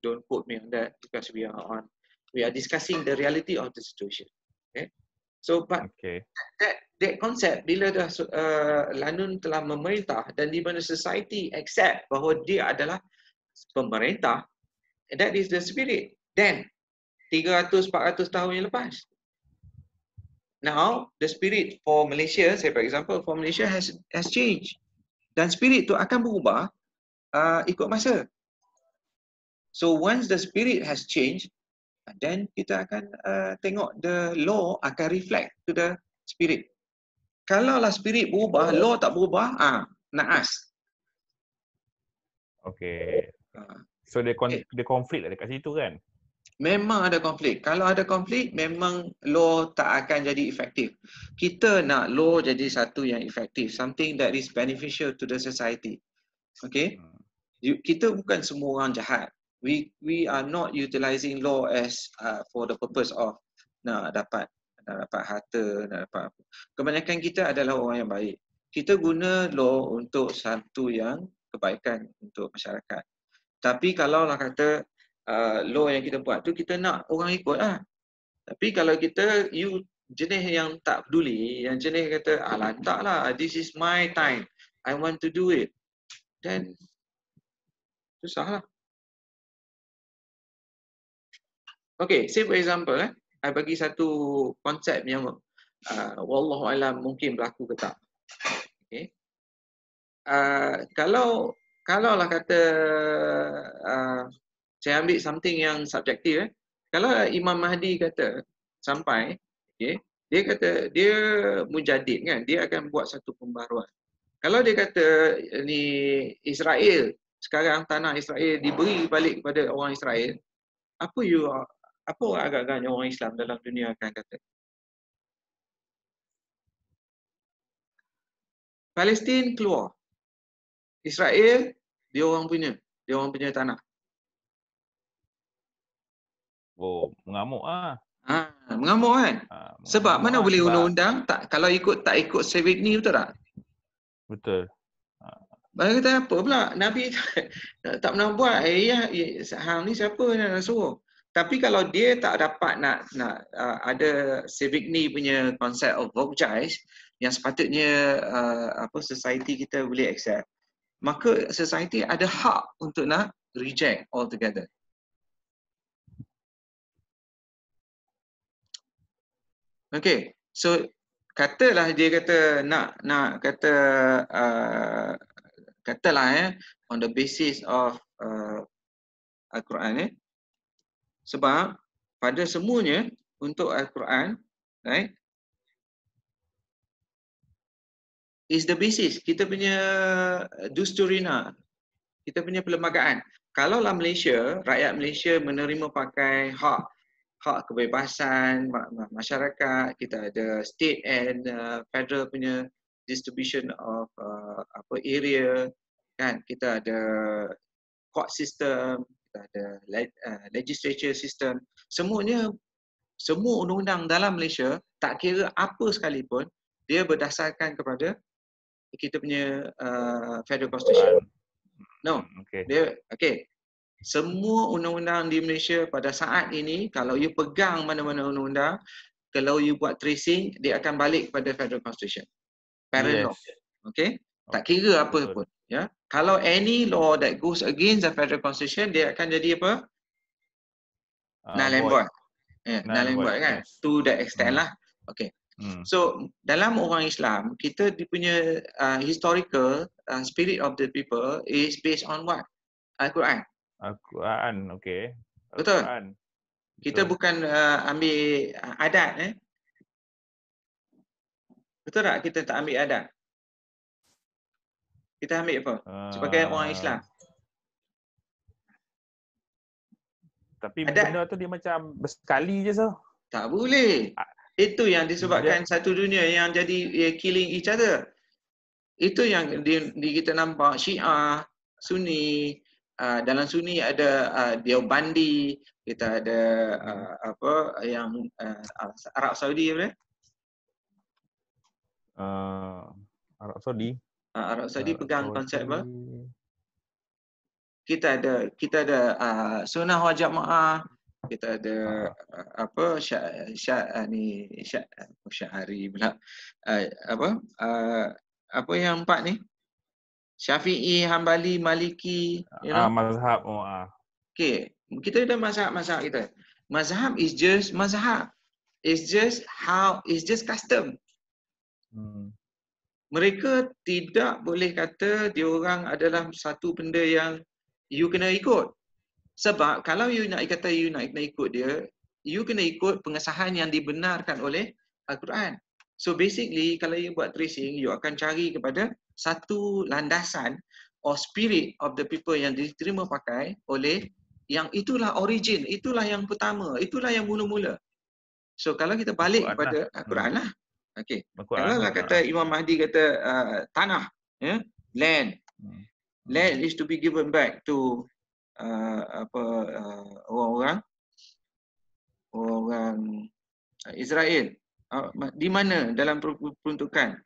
Don't quote me on that because we are discussing the reality of the situation. Okay. So, but that concept bila dah lanun telah memerintah dan di mana society accept bahawa dia adalah pemerintah, that is the spirit. Then 300-400 tahun yang lepas. Now, the spirit for Malaysia, say for example, for Malaysia has changed. Dan spirit tu akan berubah ikut masa. So once the spirit has changed, then kita akan tengok the law akan reflect to the spirit. Kalau lah spirit berubah, law tak berubah, naas. Okay. So dia konflik dekat situ kan? Memang ada konflik. Kalau ada konflik, memang law tak akan jadi efektif. Kita nak law jadi satu yang efektif, something that is beneficial to the society. Okay? Kita bukan semua orang jahat. We are not utilizing law as for the purpose of nak dapat harta, nak dapat apa. Kebanyakan kita adalah orang yang baik. Kita guna law untuk satu yang kebaikan untuk masyarakat. Tapi kalau lah kata law yang kita buat tu kita nak orang ikut lah. Tapi kalau you jenis yang tak peduli, yang jenis kata, alah taklah, this is my time, I want to do it, then susah lah. Okay, say for example, I bagi satu konsep yang wallahu alam mungkin berlaku ke tak. Okay. Kalaulah kata saya ambil something yang subjektif, kalau Imam Mahdi kata sampai, okay, dia kata dia mujadid kan, dia akan buat satu pembaharuan. Kalau dia kata ni Israel, sekarang tanah Israel diberi balik kepada orang Israel, apa agak-agaknya orang Islam dalam dunia akan kata? Palestin keluar, Israel dia orang punya tanah. Oh, mengamuk ah. Mengamuk kan? Sebab mana boleh sebab undang-undang tak kalau tak ikut civic ni, betul tak? betul. Bagi kata apa pula? Nabi tak pernah buat. Hang ni siapa yang nak suruh? Tapi kalau dia tak dapat nak ada civic ni punya konsep of objects yang sepatutnya society kita boleh accept, maka society ada hak untuk nak reject altogether. Okay, so katalah dia kata nak kata katalah on the basis of Al-Quran, sebab pada semuanya untuk Al-Quran, right, is the basis kita punya dusturina, kita punya perlembagaan. Kalaulah Malaysia, rakyat Malaysia menerima pakai hak kebebasan masyarakat, kita ada state and federal punya distribution of area, kan, kita ada court system, kita ada legislature system, semua undang-undang dalam Malaysia tak kira apa sekalipun dia berdasarkan kepada kita punya federal constitution. No, okay. Semua undang-undang di Malaysia pada saat ini, kalau you pegang mana-mana undang-undang, kalau you buat tracing, dia akan balik kepada Federal Constitution. Parent law. Okay? Tak kira apa pun. Ya? Kalau any law that goes against the Federal Constitution, dia akan jadi apa? Null and void. Null and void kan? Yes. To that extent lah. Okay. So, dalam orang Islam, kita punya historical spirit of the people is based on what? Al-Quran. Al-Quran, okey. Betul. Kita bukan ambil adat. Betul tak kita tak ambil adat? Kita ambil apa? Sebagai orang Islam. Tapi adat, benda tu dia macam bersekali je so. Tak boleh. Itu yang disebabkan satu dunia yang jadi killing each other. Itu yang kita nampak Syiah, Sunni. Dalam Sunni ada Deobandi, kita ada yang Arab Saudi apa? Arab Saudi. Arab Saudi pegang konsep apa? Kita ada sunnah wal jamaah, kita ada Syahari pula. Apa yang empat ni? Syafi'i, Hambali, Maliki, mazhab. Okay, kita ada mazhab kita. Mazhab is just mazhab. It's just custom. Mereka tidak boleh kata diorang adalah satu benda yang you kena ikut. Sebab kalau you nak kata you nak ikut dia, you kena ikut pengesahan yang dibenarkan oleh Al-Quran. So basically, kalau you buat tracing, you akan cari kepada satu landasan or spirit of the people yang diterima pakai oleh yang itulah origin, itulah yang pertama, itulah yang mula-mula. So kalau kita balik kepada Al-Quran lah. Okay. Kalau lah kata Imam Mahdi kata tanah, land. Land is to be given back to orang Israel. Di mana dalam peruntukan?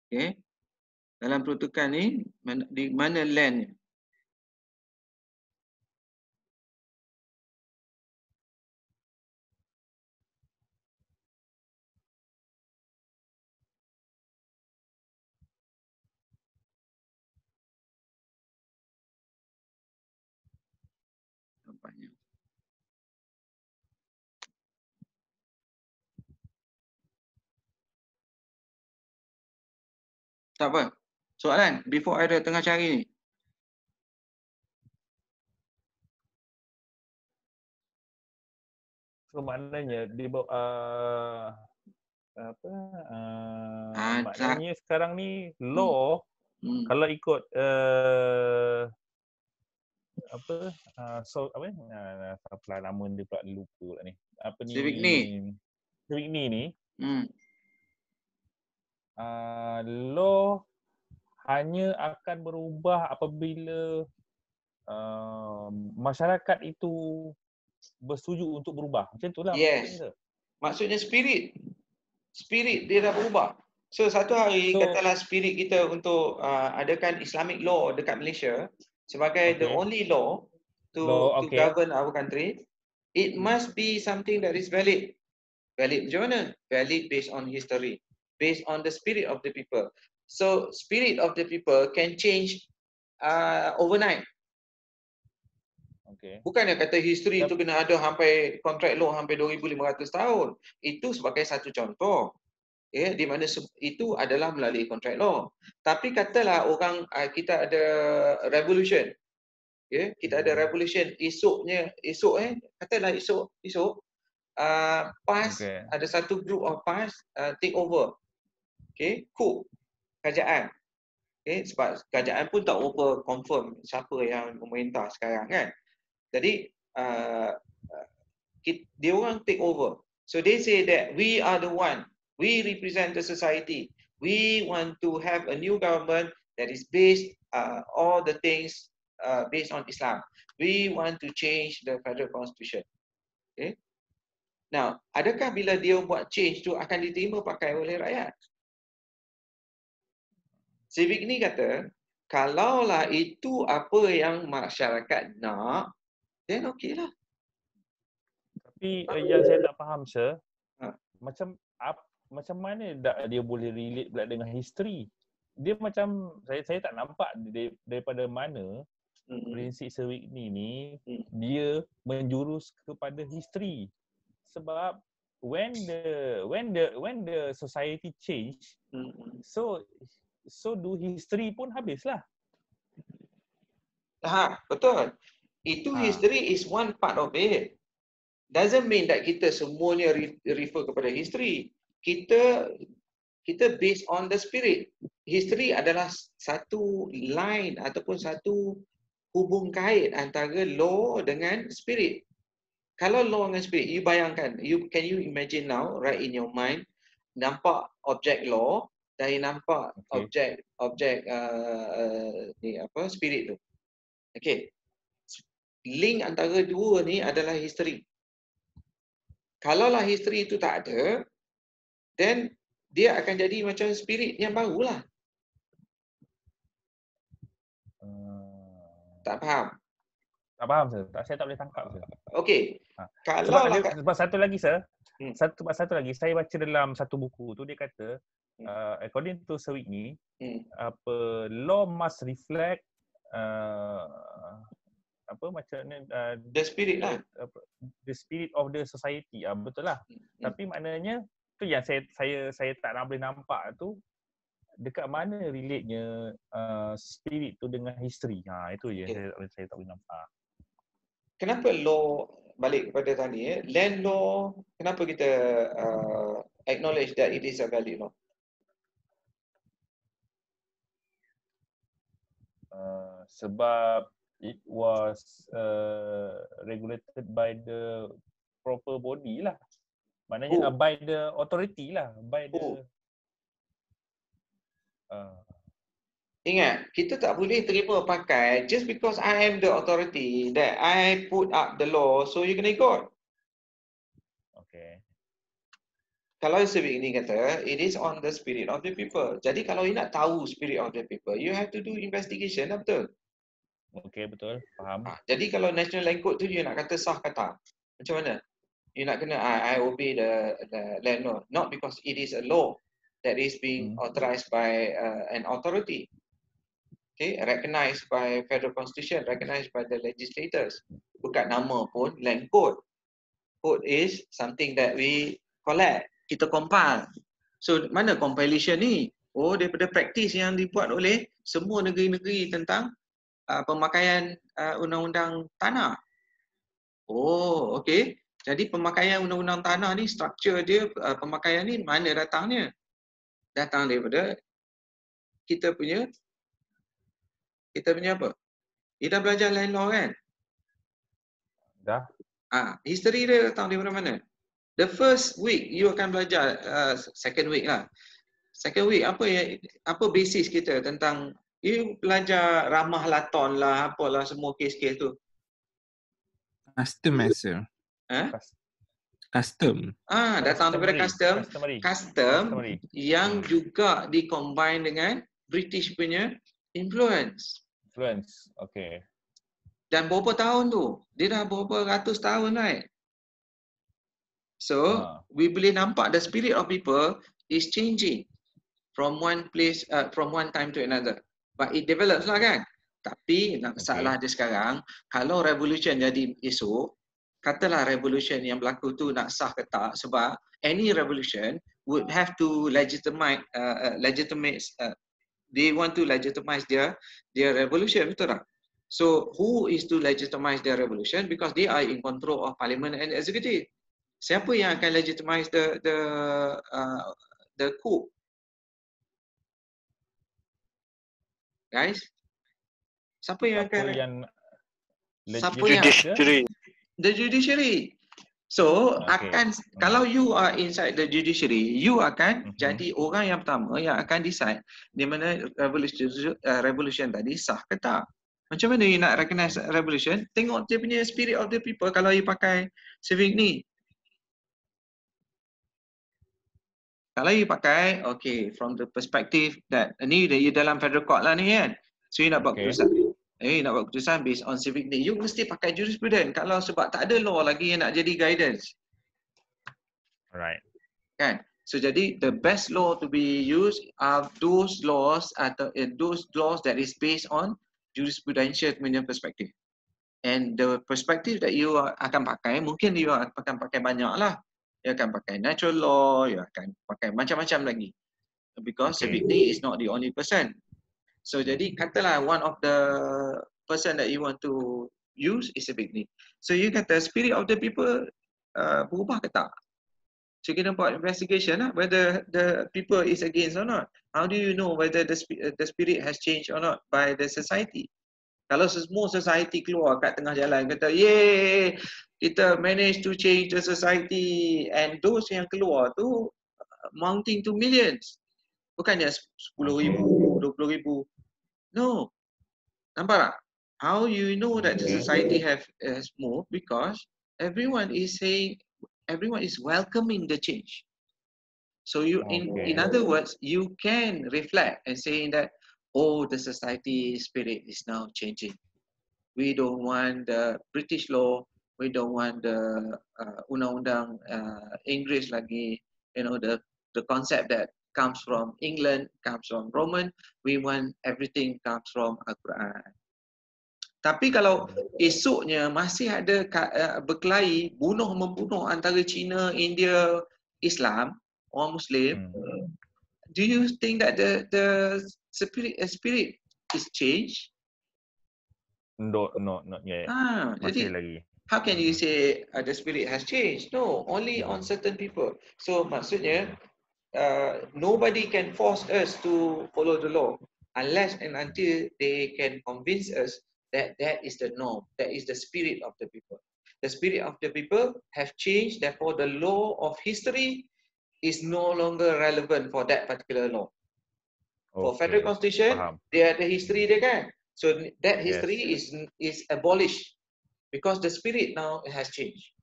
Okay. Dalam peruntukan ni di mana land? jawapannya. Tak apa. Soalan before I tengah cari ni. So maknanya dia maknanya sekarang ni law kalau ikut apa nama dia pula lupa pula ni. Apa ni? Civic ni. Law hanya akan berubah apabila masyarakat itu bersetuju untuk berubah. Macam itulah. Yes. Maksudnya spirit dia dah berubah. So satu hari katalah spirit kita untuk adakan Islamic law dekat Malaysia sebagai the only law to govern our country, it must be something that is valid. Valid macam mana? Valid based on history, based on the spirit of the people. So spirit of the people can change overnight. Bukannya kata history itu kena ada sampai contract law sampai 2500 tahun. Itu sebagai satu contoh. Di mana itu adalah melalui contract law. Tapi katalah orang kita ada revolution. Kita ada revolution katalah esok PAS ada satu group of PAS take over. Coup kerajaan. Sebab kerajaan pun tak over confirm siapa yang memerintah sekarang kan. Jadi dia orang take over. So they say that we are the one, we represent the society. We want to have a new government that is based all the things based on Islam. We want to change the federal constitution. Now, adakah bila dia buat change tu akan diterima pakai oleh rakyat? Civic ni kata, kalaulah itu apa yang masyarakat nak, then okey lah. Tapi yang saya tak faham, sir, macam mana dia boleh relate pula dengan history? Dia macam, saya tak nampak daripada mana prinsip Civic ni dia menjurus kepada history. Sebab when the society change, so do history pun habislah. Betul. Itu history is one part of it. Doesn't mean that kita semuanya refer kepada history. Kita based on the spirit. History adalah satu line ataupun satu hubung kait antara law dengan spirit. Kalau law dengan spirit, you bayangkan, can you imagine now, right in your mind, nampak objek law dan nampak objek spirit tu. Okay. Link antara dua ni adalah history. Kalaulah history itu tak ada, then dia akan jadi macam spirit yang barulah. Tak faham? Tak faham, sir. Saya tak boleh tangkap, sir. Okey. Sebab satu lagi, sir. Satu lagi, saya baca dalam satu buku tu, dia kata, according to Civic ni, law must reflect the spirit lah. The spirit of the society. Betul lah. Tapi maknanya tu yang saya tak boleh nampak tu, dekat mana relate-nya spirit tu dengan history. Itu je saya tak boleh nampak. Kenapa law, balik kepada tadi land law, kenapa kita acknowledge that it is a valid law? Sebab it was regulated by the proper body lah. Maknanya by the authority lah. By the Ingat, kita tak boleh terima pakai just because I am the authority that I put up the law, so you kena ikut. Okay. Kalau Civic ni kata, it is on the spirit of the people. Jadi kalau you nak tahu spirit of the people, you have to do investigation lah, betul? Okay, betul. Faham. Jadi kalau National Land Code tu, you nak kata sah kata, macam mana? You nak kena, I obey the land law. Not because it is a law that is being authorized by an authority. Okay, recognized by federal constitution, recognized by the legislators. Bukan nama pun, land code. Code is something that we collect, kita compile. So mana compilation ni? Oh, daripada praktis yang dibuat oleh semua negeri-negeri tentang pemakaian undang-undang tanah. Oh, okay. Jadi pemakaian undang-undang tanah ni, structure dia, pemakaian ni mana datangnya? Datang daripada kita punya apa? Kita belajar land law kan? Dah. History dia datang daripada mana? The first week you akan belajar, second week lah. Second week apa basis kita tentang, you belajar ramah laton lah, apalah semua kes-kes tu. Custom master. Custom. Datang daripada custom. Customary. Yang juga di-combine dengan British punya influence. Okay. Dan berapa tahun tu? Dia dah berapa ratus tahun, right? So, we boleh nampak the spirit of people is changing from one place, from one time to another. But it develops lah kan? Tapi masalah dia sekarang, kalau revolution jadi esok, katalah revolution yang berlaku tu nak sah ke tak, sebab any revolution would have to legitimate, they want to legitimize their revolution, betul tak? So who is to legitimize their revolution? Because they are in control of parliament and executive. Siapa yang akan legitimize the coup? Guys, siapa yang akan? Judiciary. The judiciary. So kalau you are inside the judiciary, you akan jadi orang yang pertama yang akan decide di mana revolution tadi sah ke tak. Macam mana you nak recognize revolution? Tengok dia punya spirit of the people kalau you pakai civic ni. Kalau you pakai, from the perspective that ni you dalam federal court lah ni kan. So you nak buat keputusan. Nak buat keputusan based on civic ni. You mesti pakai jurisprudence. Kalau sebab tak ada law lagi yang nak jadi guidance. Right. Kan? So jadi the best law to be used are those laws atau those laws that is based on jurisprudential punya perspective. And the perspective that you akan pakai, mungkin you akan pakai banyak lah. You akan pakai natural law, you akan pakai macam-macam lagi. Because civic ni is not the only person. So jadi katalah one of the person that you want to use is civic ni. So you kata spirit of the people berubah ke tak? So kita buat investigation lah whether the people is against or not. How do you know whether the spirit has changed or not by the society? Kalau semua society keluar kat tengah jalan kata, yay, kita manage to change the society, and those yang keluar tu mounting to millions. Bukannya 10,000, 20,000. No. Nampak tak? How you know that the society has moved? Because everyone is saying, everyone is welcoming the change. So you, in other words, you can reflect and saying that, oh, the society spirit is now changing. We don't want the British law. We don't want the undang-undang English lagi. You know, the concept that comes from England, comes from Roman. We want everything comes from Al-Quran. Tapi kalau esoknya masih ada berkelahi, membunuh antara China, India, Islam, orang Muslim, do you think that the spirit is changed? No, not yet. Masih lagi. How can you say the spirit has changed? No, only on certain people. So maksudnya, nobody can force us to follow the law unless and until they can convince us that that is the norm, that is the spirit of the people. The spirit of the people have changed, therefore the law of history is no longer relevant for that particular law. For federal constitution, they ada history dia kan. So that history is abolished because the spirit now has changed.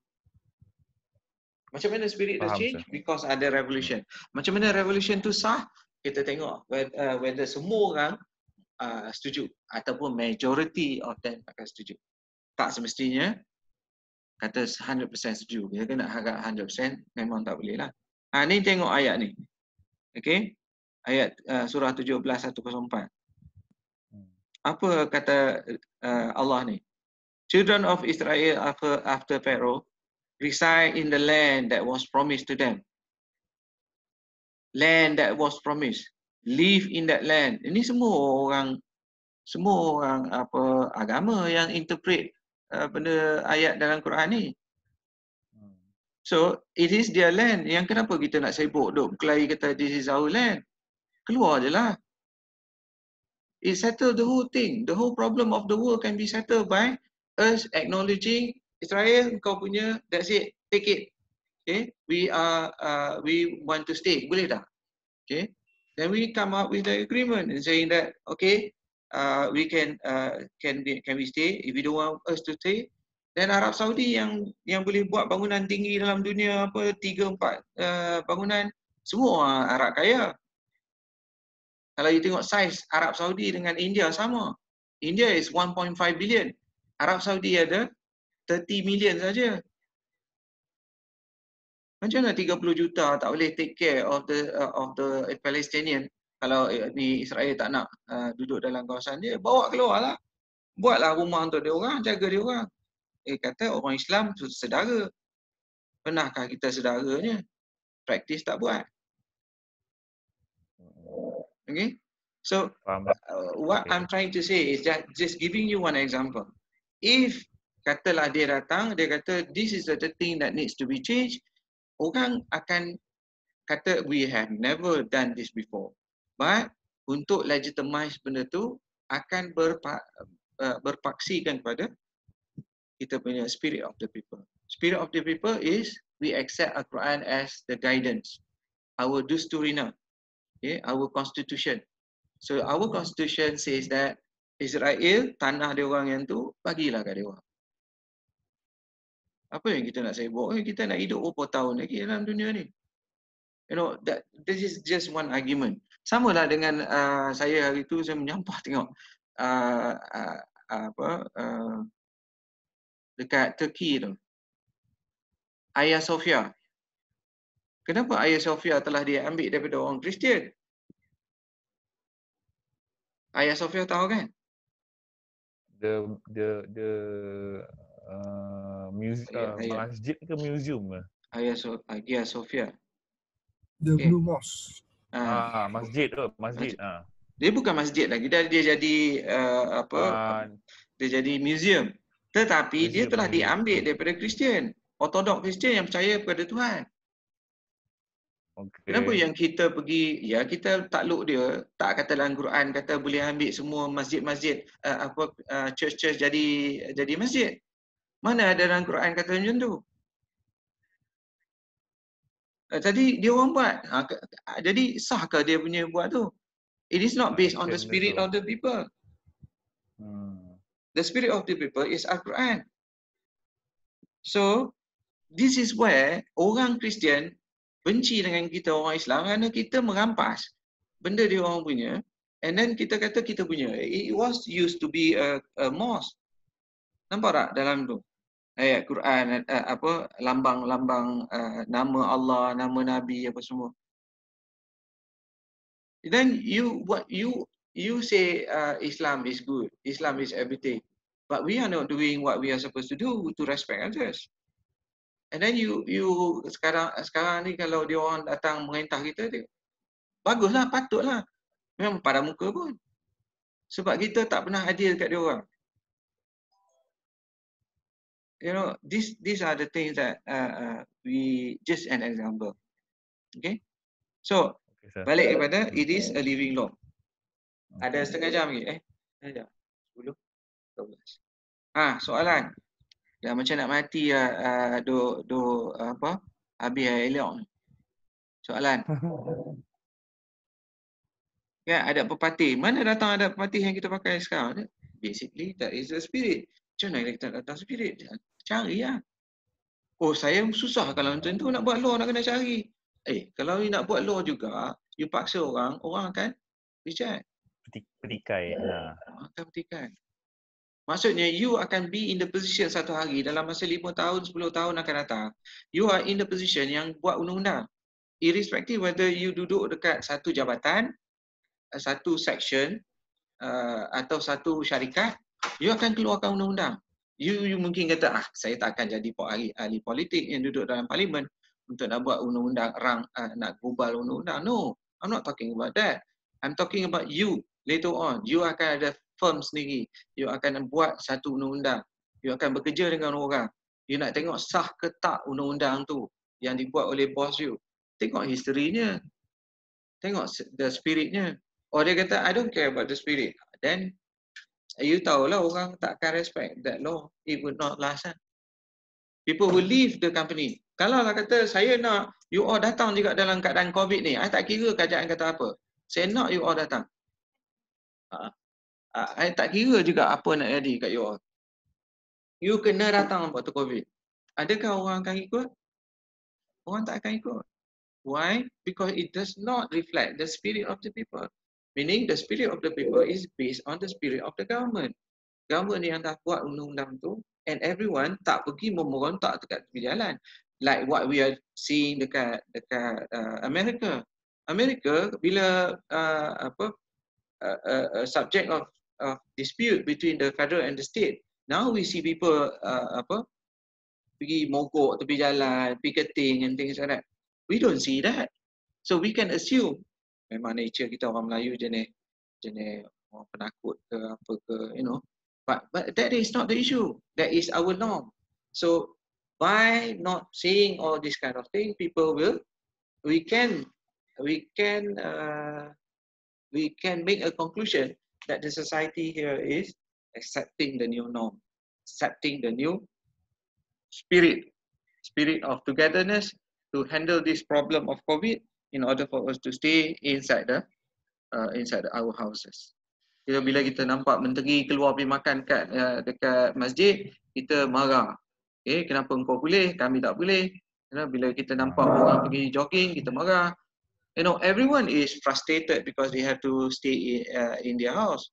Macam mana spirit has changed? Because ada revolution. Macam mana revolution tu sah? Kita tengok whether semua orang setuju ataupun majority of them akan setuju. Tak semestinya kata 100% setuju. Kita nak harap 100% memang tak boleh lah. Ni tengok ayat ni. Okay? Ayat surah 17 104. Apa kata Allah ni? Children of Israel after Pharaoh reside in the land that was promised to them. Land that was promised. Live in that land. Ini semua orang apa agama yang interpret benda ayat dalam Quran ni. So it is their land. Yang kenapa kita nak sibuk duk berkelahi kata this is our land? Keluar je lah. It settle the whole thing. The whole problem of the world can be settled by us acknowledging Israel kau punya, that's it, take it. Okay, we want to stay. Boleh tak? Okay, then we come up with the agreement and saying that okay, we can we stay? If you don't want us to stay, then Arab Saudi yang boleh buat bangunan tinggi dalam dunia apa 3-4 bangunan, semua Arab kaya. Kalau you tengok saiz Arab Saudi dengan India sama. India is 1.5 billion. Arab Saudi ada 30 million saja. Macam mana 30 juta tak boleh take care of the Palestinian kalau ni Israel tak nak duduk dalam kawasan dia, bawa keluarlah. Buatlah rumah untuk dia orang, jaga dia orang. Kata orang Islam sedara. Pernahkah kita sedaranya? Praktis tak buat. Okay? So what I'm trying to say is just giving you one example. If katalah dia datang, dia kata this is the thing that needs to be changed, orang akan kata we have never done this before. But untuk legitimize benda tu akan berpaksikan kepada kita punya spirit of the people. Spirit of the people is we accept Al-Quran as the guidance. Our Dusturina, okay, our constitution. So our constitution says that Israel, tanah dia orang yang tu, bagilah kat dia orang. Apa yang kita nak sibuk? Kita nak hidup berapa tahun lagi dalam dunia ni? You know, that this is just one argument. Sama lah dengan saya hari tu saya menyampah tengok dekat Turki tu. Hagia Sophia. Kenapa Hagia Sophia telah diambil daripada orang Kristian? Hagia Sophia tahu kan? Masjid ke museum ke? Hagia Sophia. The Blue Mosque. Masjid tu, masjid. Dia bukan masjid lagi, dia jadi dia jadi museum. Tetapi dia telah diambil daripada Kristian, Ortodok Kristian yang percaya kepada Tuhan. Okay. Kenapa yang kita pergi, ya kita takluk dia, tak kata dalam Quran kata boleh ambil semua masjid-masjid church-church jadi masjid. Mana ada dalam Quran kata macam tu? Tadi dia orang buat. Jadi sahkah dia punya buat tu? It is not based on the spirit of the people. The spirit of the people is Al-Quran. So this is where orang Kristian benci dengan kita orang Islam kerana kita merampas benda dia orang punya, and then kita kata kita punya. It was used to be a mosque. Nampak tak dalam tu? Ayat Quran lambang-lambang nama Allah, nama Nabi apa semua. Then you say Islam is good, Islam is everything. But we are not doing what we are supposed to do to respect others. And then you sekarang ni kalau dia orang datang merintah kita, baguslah, patutlah. Memang pada muka pun. Sebab kita tak pernah adil kat dia orang. You know, these are the things that we just an example. Okay? So, balik kepada it is a living law. Ada setengah jam lagi. Setengah jam. 10, 12. Soalan. Dah macam nak mati habis elok. Soalan. Ya, ada pepatih. Mana datang ada pepatih yang kita pakai sekarang? Basically, that is the spirit. Macam mana kita datang spirit? Cari lah. Oh, saya susah kalau macam tu nak buat law, nak kena cari. Kalau you nak buat law juga, you paksa orang akan reject. Petikai. Akan petikai. Maksudnya, you akan be in the position satu hari dalam masa 5 tahun, 10 tahun akan datang. You are in the position yang buat undang-undang. Irrespective whether you duduk dekat satu jabatan, satu section, atau satu syarikat, you akan keluarkan undang-undang. You mungkin kata, saya tak akan jadi ahli politik yang duduk dalam parlimen untuk nak buat undang-undang nak gubal undang-undang. No, I'm not talking about that. I'm talking about you later on. You akan ada firm sendiri. You akan buat satu undang-undang. You akan bekerja dengan orang. You nak tengok sah ke tak undang-undang tu yang dibuat oleh bos you. Tengok historinya. Tengok the spiritnya. Or dia kata, I don't care about the spirit. Then, you tahulah orang tak akan respect that law. It would not last. People will leave the company. Kalau lah kata, saya nak you all datang juga dalam keadaan COVID ni. I tak kira kerajaan kata apa. Saya nak you all datang. I tak kira juga apa nak jadi kat you all. You kena datang waktu COVID. Adakah orang akan ikut? Orang tak akan ikut. Why? Because it does not reflect the spirit of the people. Meaning the spirit of the people is based on the spirit of the government. Government yang dah buat undang-undang tu, and everyone tak pergi memerontak dekat tepi jalan. Like what we are seeing dekat Amerika. Amerika bila subject of dispute between the federal and the state. Now we see people pergi mogok tepi jalan, picketing and things like that. We don't see that. So we can assume memang nature kita orang Melayu jenis orang penakut ke apa ke, you know. But that is not the issue. That is our norm. So by not saying all this kind of thing, people we can make a conclusion that the society here is accepting the new norm, accepting the new spirit of togetherness to handle this problem of COVID in order for us to stay inside our houses. Bila kita nampak menteri keluar pergi makan dekat masjid, kita marah. Kenapa engkau boleh, kami tak boleh? Bila kita nampak orang pergi jogging, kita marah. You know, everyone is frustrated because they have to stay in their house.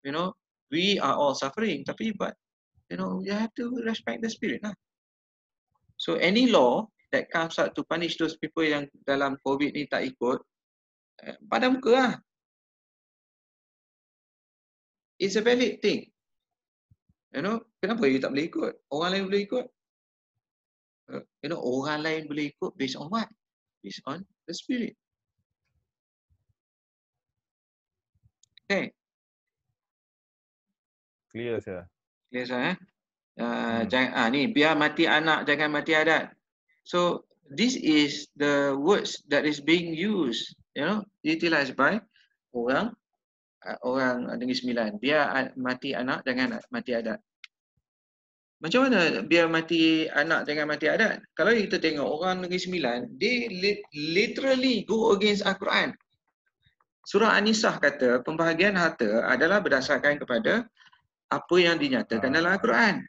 You know, we are all suffering. But you know, you have to respect the spirit. So any law that comes out to punish those people yang dalam COVID ni tak ikut, pada muka lah. It's a valid thing. You know, kenapa you tak boleh ikut? Orang lain boleh ikut. You know, orang lain boleh ikut based on what? Based on the spirit. Okay. Clear sah. Clear sah ni biar mati anak jangan mati adat. So this is the words that is being used, you know, utilized by orang Negeri Sembilan. Biar mati anak jangan mati adat. Macam mana biar mati anak jangan mati adat? Kalau kita tengok orang Negeri Sembilan, they literally go against Al-Quran. Surah An-Nisa kata pembahagian harta adalah berdasarkan kepada apa yang dinyatakan dalam Al-Quran.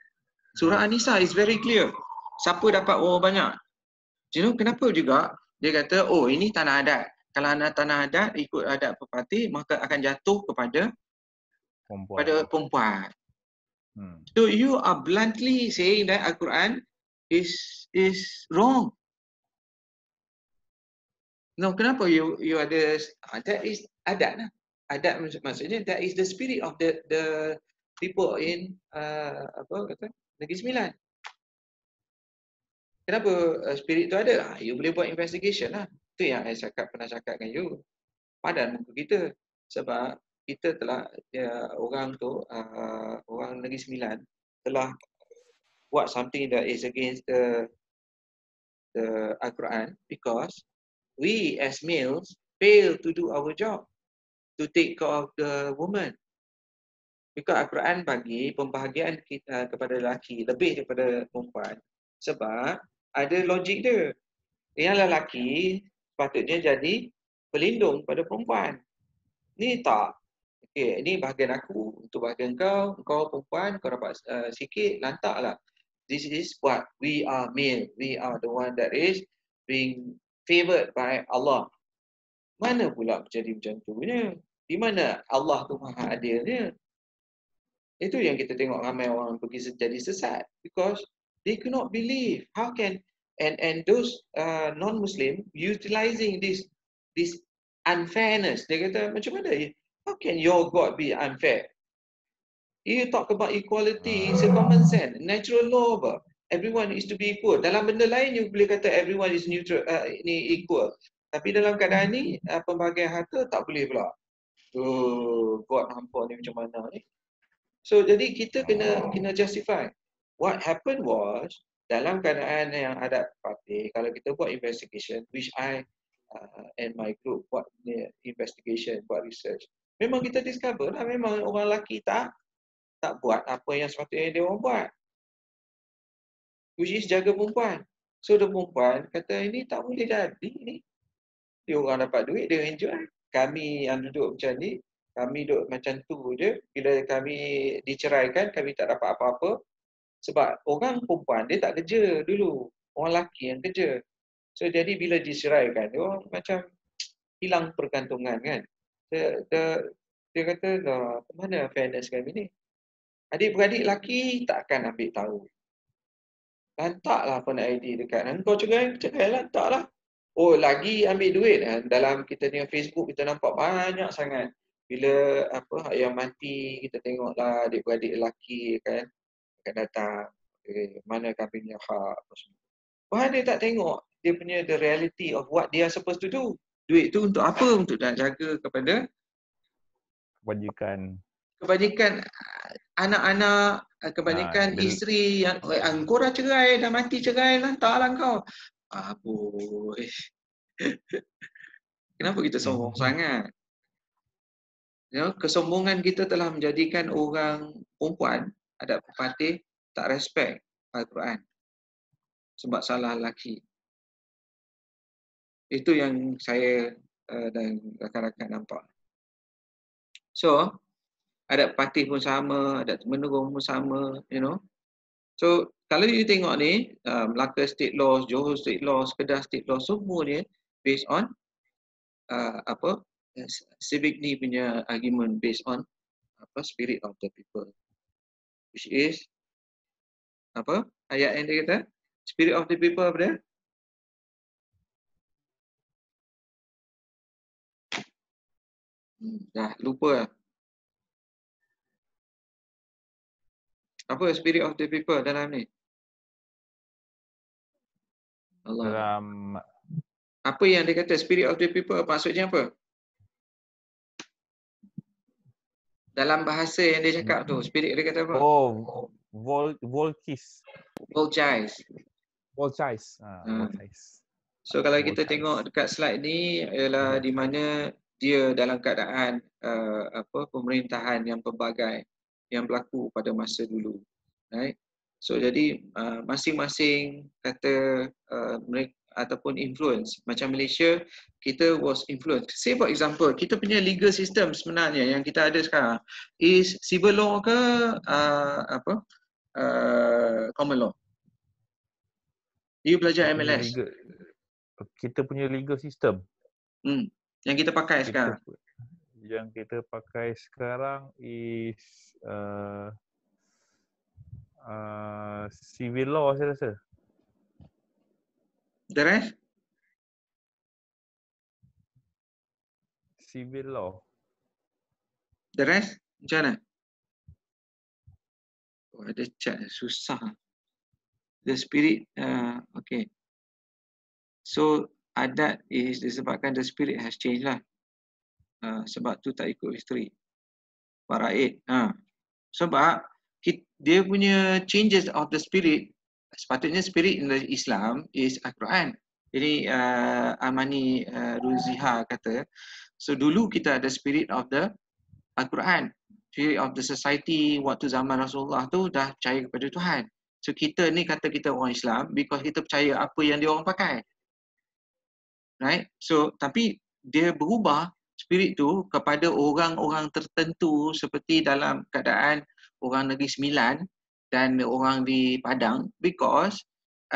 Surah An-Nisa is very clear. Siapa dapat berapa banyak? You know, kenapa juga dia kata, oh ini tanah adat. Kalau tanah adat ikut adat pepatih, maka akan jatuh kepada perempuan. So you are bluntly saying that Al-Quran is wrong. No, kenapa you ada that is adat lah. Adat maksudnya that is the spirit of the people in Negeri Sembilan. Kenapa spirit tu ada? You boleh buat investigation lah. Itu yang saya pernah cakap dengan you. Padan muka kita. Sebab kita telah orang Negeri Sembilan telah buat something that is against the Al-Quran because we as males fail to do our job to take care of the woman. Because Al-Quran bagi pembahagian kita kepada lelaki lebih daripada perempuan. Sebab ada logik dia. Yang lelaki sepatutnya jadi pelindung pada perempuan. Ni tak. Okay, ni bahagian aku untuk bahagian kau perempuan, kau dapat sikit, lantaklah. This is what we are male. We are the one that is being favoured by Allah. Mana pula jadi macam tu punya? Di mana Allah tu maha adilnya? Itu yang kita tengok ramai orang pergi jadi sesat because they cannot believe how can and those non-Muslim utilizing this unfairness. Dia kata macam mana How can your God be unfair? You talk about equality, it's a common sense, natural law apa? Everyone is to be equal. Dalam benda lain you boleh kata everyone is neutral, ni equal. Tapi dalam keadaan ni pembagian harta tak boleh pula. God hampa ni macam mana ni? So jadi kita kena justify. What happened was dalam keadaan yang ada parti, kalau kita buat investigation, which I and my group buat investigation, buat research, memang kita discover lah memang orang lelaki tak buat apa yang sepatutnya dia orang buat, which is jaga perempuan. So the perempuan kata ini tak boleh jadi ni. Dia orang dapat duit, dia enjoy. Kami yang duduk macam ni, kami duduk macam tu je. Bila kami diceraikan, kami tak dapat apa-apa. Sebab orang perempuan dia tak kerja dulu. Orang lelaki yang kerja. So jadi bila diceraikan, dia orang macam hilang pergantungan kan. Dia kata, mana fairness kami ni? Adik-beradik lelaki tak akan ambil tahu. Lantaklah pun ID dekat. Kau cerai lantaklah. Oh, lagi ambil duit. Dalam kita tengok Facebook, kita nampak banyak sangat. Bila yang mati, kita tengoklah adik-beradik lelaki kan akan datang. Mana kami punya hak apa semua. Bahan dia tak tengok dia punya the reality of what they are supposed to do. Duit tu untuk apa? Untuk nak jaga kepada kebajikan anak-anak, kebanyakan isteri yang kau dah cerai, dah mati cerai, lantaklah kau. Boy. Kenapa kita sombong sangat? Kesombongan kita telah menjadikan orang perempuan, adat pepatih, tak respect Al-Quran sebab salah lelaki. Itu yang saya dan rakan-rakan nampak. So, adat pepatih pun sama, adat menurun pun sama, So, kalau you tengok ni, Melaka state laws, Johor state laws, Kedah state laws, semua ni based on civic ni punya argument based on spirit of the people, which is ayat yang dia kata spirit of the people apa dia? Dah lupa lah. Apa spirit of the people dalam ni? Allah. Dalam apa yang dia kata spirit of the people maksudnya apa? Dalam bahasa yang dia cakap tu, spirit dia kata apa? Oh, Volkis. Volchais. Volchais. So kalau kita tengok dekat slide ni ialah di mana dia dalam keadaan pemerintahan yang pelbagai yang berlaku pada masa dulu. Right? So jadi masing-masing kata mereka ataupun influence. Macam Malaysia, kita was influence. Say for example, kita punya legal system sebenarnya yang kita ada sekarang is civil law ke common law? You belajar MLS. Kita punya legal system. Yang kita pakai sekarang. Yang kita pakai sekarang is civil law saya rasa. The rest? Civil law. The rest? Macam mana? Oh, ada chat susah. The spirit, okay. So adat is disebabkan the spirit has changed lah. Sebab tu tak ikut history. Faraid. Sebab dia punya changes of the spirit, sepatutnya spirit in the Islam is Al-Quran. Jadi Amani Ruziha kata, so dulu kita ada spirit of the Al-Quran, spirit of the society waktu zaman Rasulullah tu dah percaya kepada Tuhan. So kita ni kata kita orang Islam because kita percaya apa yang dia orang pakai. Right? So tapi dia berubah spirit tu kepada orang-orang tertentu seperti dalam keadaan orang Negeri Sembilan dan orang di Padang because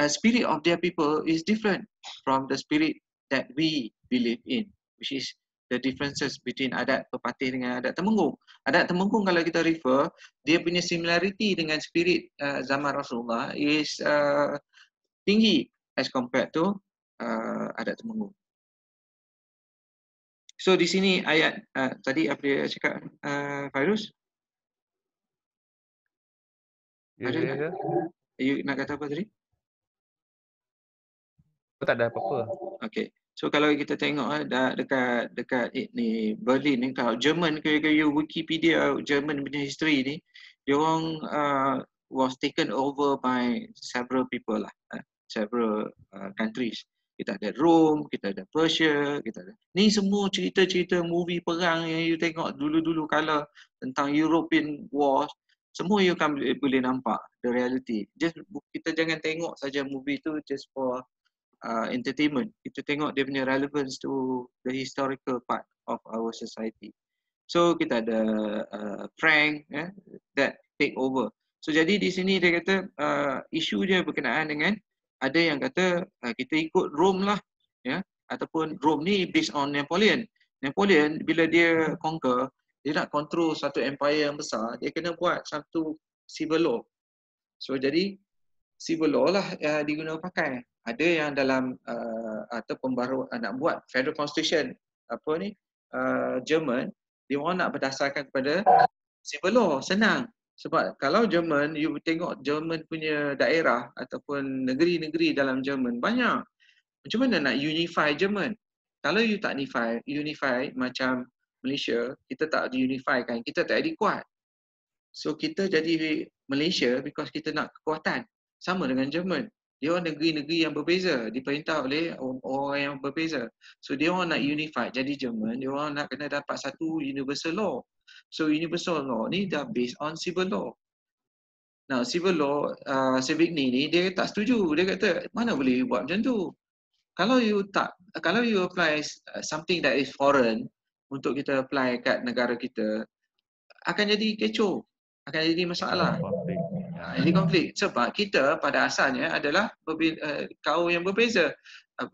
spirit of their people is different from the spirit that we believe in, which is the differences between adat pepatih dengan adat Temenggung. Adat Temenggung kalau kita refer, dia punya similarity dengan spirit zaman Rasulullah is tinggi as compared to adat Temenggung. So di sini ayat tadi apa dia cakap Fairuz? Ya, Ada ya, ya. you nak kata apa tadi? Tak ada apa-apa. Okay. So kalau kita tengok dekat ni Berlin ni, kalau Jerman ke Wikipedia Jerman punya history ni, dia orang was taken over by several people lah, several countries. Kita ada Rome, kita ada Persia, kita ada. Ni semua cerita-cerita movie perang yang you tengok dulu-dulu kala tentang European wars, semua you akan boleh nampak the reality. Just kita jangan tengok saja movie tu just for entertainment. Kita tengok dia punya relevance to the historical part of our society. So kita ada Frank that take over. So jadi di sini dia kata isu dia berkenaan dengan ada yang kata kita ikut Rome lah, ya, ataupun Rome ni based on Napoleon. Napoleon bila dia conquer, dia nak control satu empire yang besar, dia kena buat satu civil law. So jadi civil law lah digunakan pakai. Ada yang dalam atau pembaru nak buat federal constitution apa ni Jerman, dia orang nak berdasarkan kepada civil law. Senang. Sebab kalau Jerman, you tengok Jerman punya daerah ataupun negeri-negeri dalam Jerman banyak. Macam mana nak unify Jerman? Kalau you tak unify macam Malaysia, kita tak unify kan, kita tak ada kuat. So kita jadi Malaysia because kita nak kekuatan. Sama dengan Jerman. Dia orang negeri-negeri yang berbeza, diperintah oleh orang yang berbeza. So dia orang nak unify jadi Jerman, dia orang nak kena dapat satu universal law. So universal law ni dah based on civil law. Now civil law, civic ni dia tak setuju. Dia kata mana boleh buat macam tu. Kalau you apply something that is foreign untuk kita apply kat negara kita, akan jadi kecoh, akan jadi masalah. Ini konflik sebab kita pada asalnya adalah kaum yang berbeza,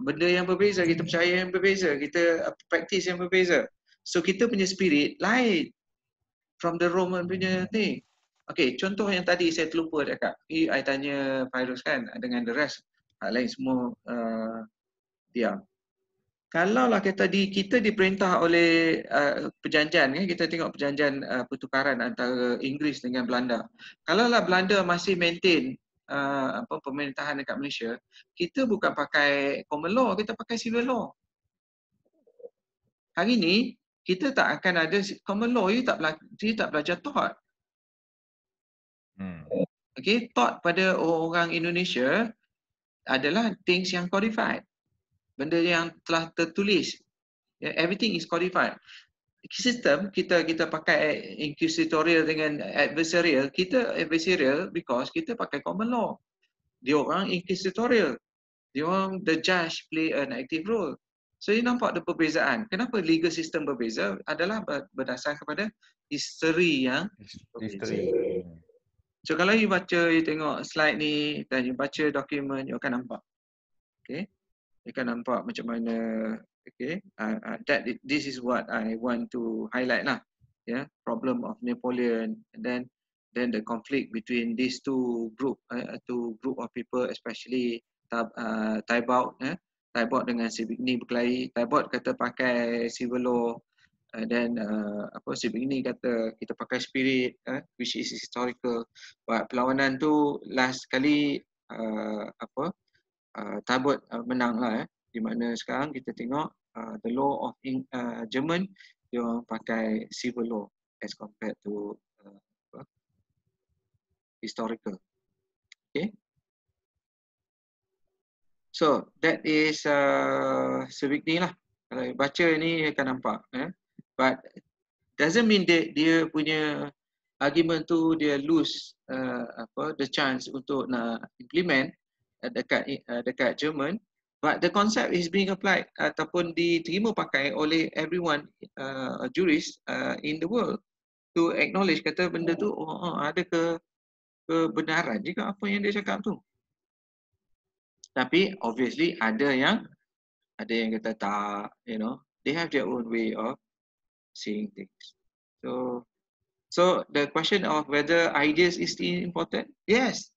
benda yang berbeza, kita percaya yang berbeza, kita praktis yang berbeza. So kita punya spirit lain from the Roman punya thing. Okay, contoh yang tadi saya terlupa cakap. I tanya Fairuz kan dengan the rest, lain semua diam. Kalaulah kita diperintah oleh perjanjian, kita tengok perjanjian pertukaran antara Inggeris dengan Belanda. Kalaulah Belanda masih maintain pemerintahan dekat Malaysia, kita bukan pakai common law, kita pakai civil law. Hari ni kita tak akan ada common law, you tak belajar taught. Okay, taught pada orang Indonesia adalah things yang codified. Benda yang telah tertulis. Everything is codified. Sistem kita pakai inquisitorial dengan adversarial. Kita adversarial because kita pakai common law. Dia orang inquisitorial. Dia orang the judge play an active role. So you nampak ada perbezaan. Kenapa legal system berbeza adalah berdasar kepada history yang berbeza. So kalau you baca, you tengok slide ni dan you baca dokumen, you akan nampak. Okay. You akan nampak macam mana, okay, this is what I want to highlight lah, yeah, problem of Napoleon, and then the conflict between these two group of people, especially Taibaut, Taibaut dengan Savigny berkelahi. Taibaut kata pakai civil law, then Savigny kata kita pakai spirit, which is historical. But perlawanan tu last kali Taibaut menang lah, di mana sekarang kita tengok the law of German, dia orang pakai civil law as compared to historical. Okay. So that is Savigny lah. Kalau baca ni akan nampak. But doesn't mean that dia punya argument tu dia lose the chance untuk nak implement dekat Jerman, but the concept is being applied ataupun diterima pakai oleh everyone jurist in the world to acknowledge, kata benda tu ada kebenaran juga apa yang dia cakap tu. Tapi obviously ada yang kata tak, they have their own way of seeing things. So the question of whether ideas is still important, yes.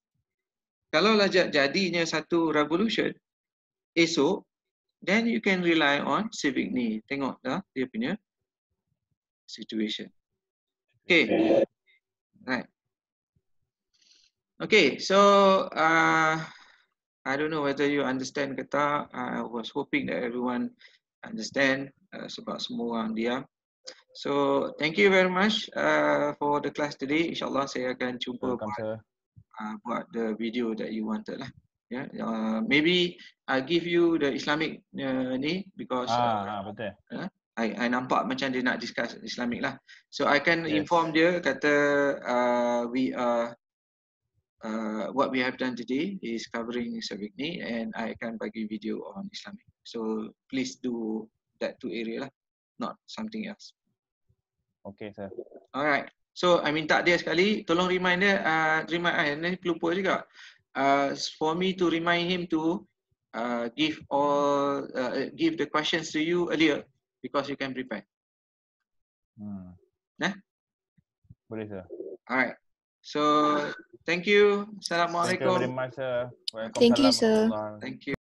Kalaulah jadinya satu revolution, esok then you can rely on civic ni. Tengok dah dia punya situation. Okay. Right. Okay, so I don't know whether you understand ke tak. I was hoping that everyone understand sebab semua orang diam. So thank you very much for the class today. InsyaAllah saya akan cuba buat the video that you wanted lah. Yeah, maybe I give you the Islamic ni because betul. I nampak macam dia nak discuss Islamic lah. So I can inform dia kata we are what we have done today is covering civic ni, and I akan bagi video on Islamic. So please do that two area lah, not something else. Okay, sir. Alright. So I minta dia sekali, tolong remind dia, ni pelupa juga. For me to remind him to give the questions to you earlier because you can prepare. Boleh, sir. Alright. So thank you. Assalamualaikum. Thank you very much, sir. Thank you, sir. Thank you.